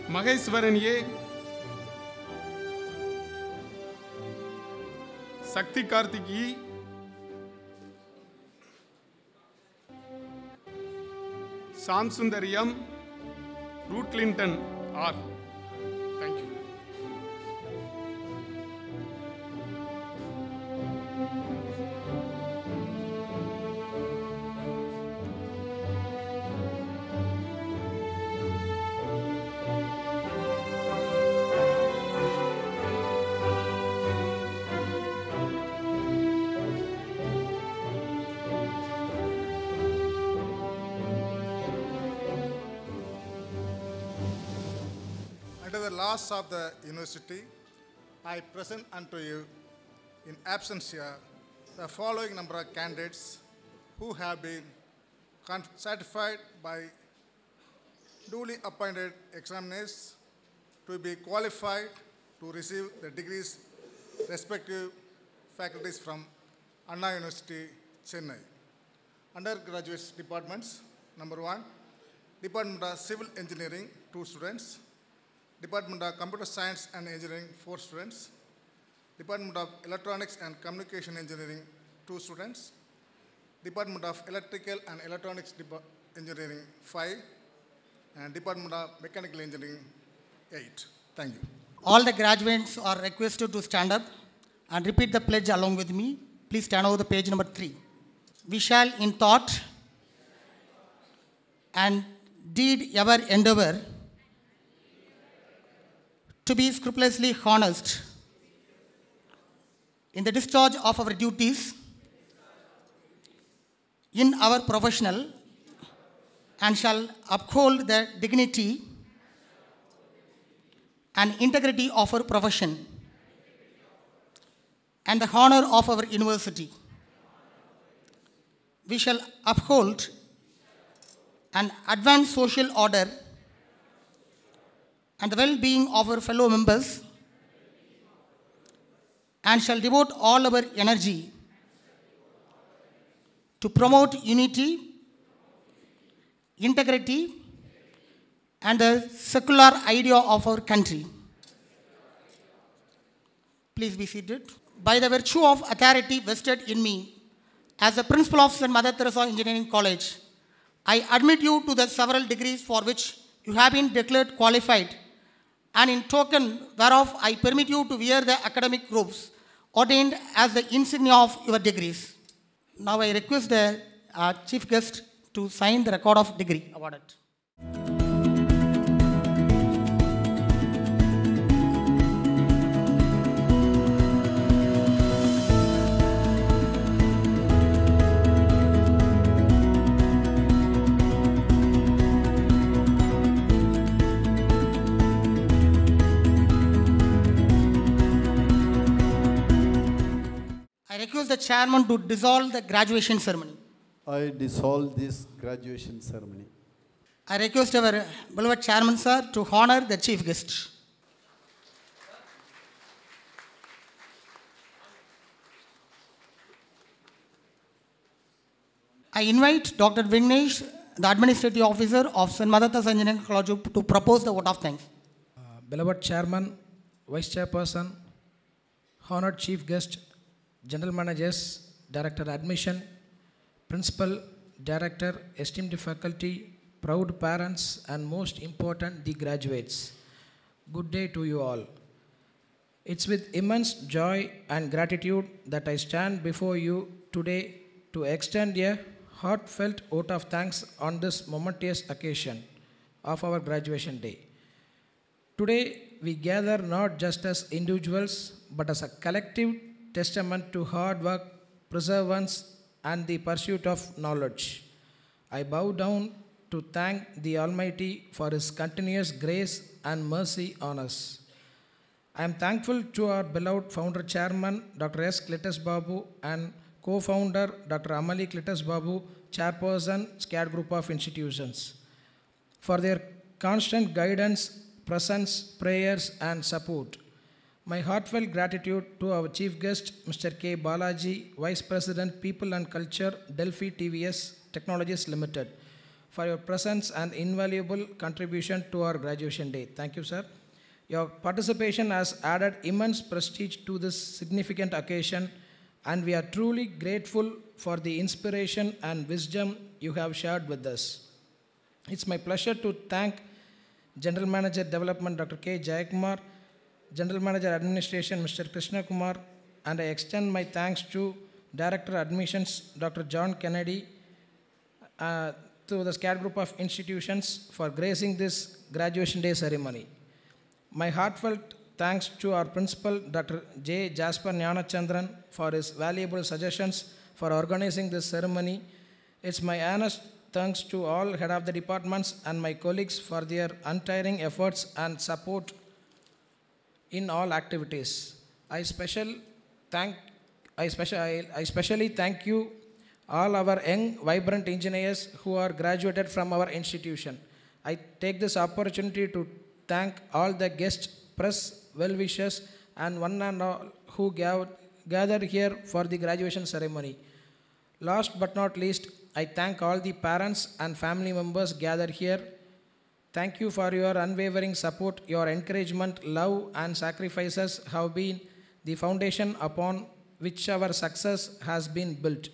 Maheswaran A. Sakti Karthik E. Sam Sundariyam. Ruth Clinton R. Thank you.
Under the laws of the university, I present unto you in absentia the following number of candidates who have been certified by duly appointed examiners to be qualified to receive the degrees respective faculties from Anna University, Chennai. Undergraduate departments, number 1, Department of Civil Engineering, 2 students. Department of Computer Science and Engineering, 4 students. Department of Electronics and Communication Engineering, 2 students. Department of Electrical and Electronics Engineering, 5. And Department of Mechanical Engineering, 8. Thank you.
All the graduates are requested to stand up and repeat the pledge along with me. Please stand over the page number 3. We shall in thought and deed ever endeavor to be scrupulously honest in the discharge of our duties in our professional and shall uphold the dignity and integrity of our profession and the honor of our university. We shall uphold and advance social order and the well-being of our fellow members and shall devote all our energy to promote unity, integrity, and the secular idea of our country. Please be seated. By the virtue of authority vested in me as the principal of St. Mother Teresa Engineering College, I admit you to the several degrees for which you have been declared qualified, and in token whereof I permit you to wear the academic robes ordained as the insignia of your degrees. Now I request the chief guest to sign the record of degree awarded. I request the chairman to dissolve the graduation ceremony.
I dissolve this graduation ceremony.
I request our beloved chairman, sir, to honor the chief guest. I invite Dr. Vignesh, the administrative officer of St. Mother Teresa Engineering College, to propose the vote of thanks.
Beloved chairman, vice chairperson, honored chief guest, general managers, director admission, principal, director, esteemed faculty, proud parents, and most important, the graduates. Good day to you all. It's with immense joy and gratitude that I stand before you today to extend a heartfelt vote of thanks on this momentous occasion of our graduation day. Today, we gather not just as individuals, but as a collective testament to hard work, perseverance, and the pursuit of knowledge. I bow down to thank the Almighty for His continuous grace and mercy on us. I am thankful to our beloved founder chairman, Dr. S. Klitas Babu, and co-founder, Dr. Amali Klitas Babu, chairperson, SCAD Group of Institutions, for their constant guidance, presence, prayers, and support. My heartfelt gratitude to our chief guest, Mr. K. Balaji, Vice President, People and Culture, Delphi TVS Technologies Limited, for your presence and invaluable contribution to our graduation day. Thank you, sir. Your participation has added immense prestige to this significant occasion, and we are truly grateful for the inspiration and wisdom you have shared with us. It's my pleasure to thank General Manager Development, Dr. K. Jayakumar, General Manager Administration, Mr. Krishna Kumar, and I extend my thanks to Director Admissions, Dr. John Kennedy, to the SCAD Group of Institutions for gracing this graduation day ceremony. My heartfelt thanks to our Principal, Dr. J. Jasper Nyanachandran, for his valuable suggestions for organizing this ceremony. It's my earnest thanks to all head of the departments and my colleagues for their untiring efforts and support in all activities. I especially thank you all our young, vibrant engineers who are graduated from our institution. I take this opportunity to thank all the guests, press, well-wishers, and one and all who gathered here for the graduation ceremony. Last but not least, I thank all the parents and family members gathered here. Thank you for your unwavering support. Your encouragement, love, and sacrifices have been the foundation upon which our success has been built.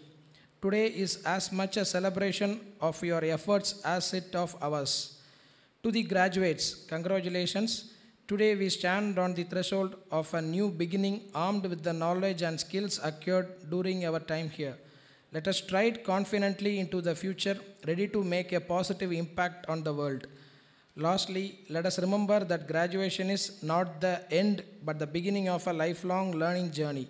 Today is as much a celebration of your efforts as it of ours. To the graduates, congratulations. Today we stand on the threshold of a new beginning, armed with the knowledge and skills acquired during our time here. Let us stride confidently into the future, ready to make a positive impact on the world. Lastly, let us remember that graduation is not the end, but the beginning of a lifelong learning journey.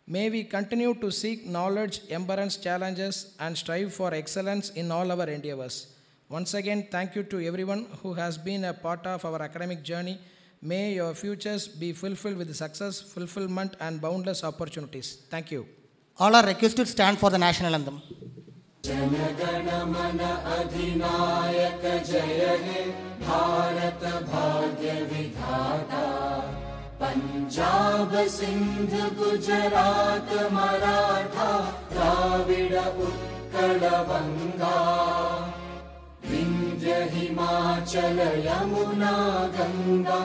May we continue to seek knowledge, embrace challenges, and strive for excellence in all our endeavors. Once again, thank you to everyone who has been a part of our academic journey. May your futures be fulfilled with success, fulfillment, and boundless opportunities. Thank you.
All are requested to stand for the national anthem.
जनगण मन अधिनायक जय हे भारत भाग्य विधाता पंजाब सिंध गुजरात मराठा द्राविड उत्कल बंगा विंध्य हिमाचल यमुना गंगा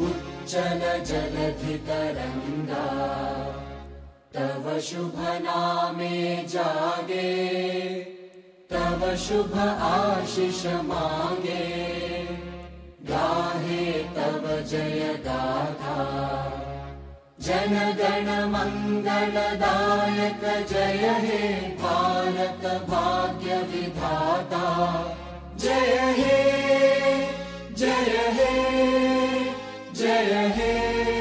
उच्चल जलधि तरंगा तव शुभ नामे जागे तव शुभ आशीष मांगे गाहे तव जय गाथा जन गण मंगलदायक जय हे भारत भाग्य विधाता जय हे जय हे जय हे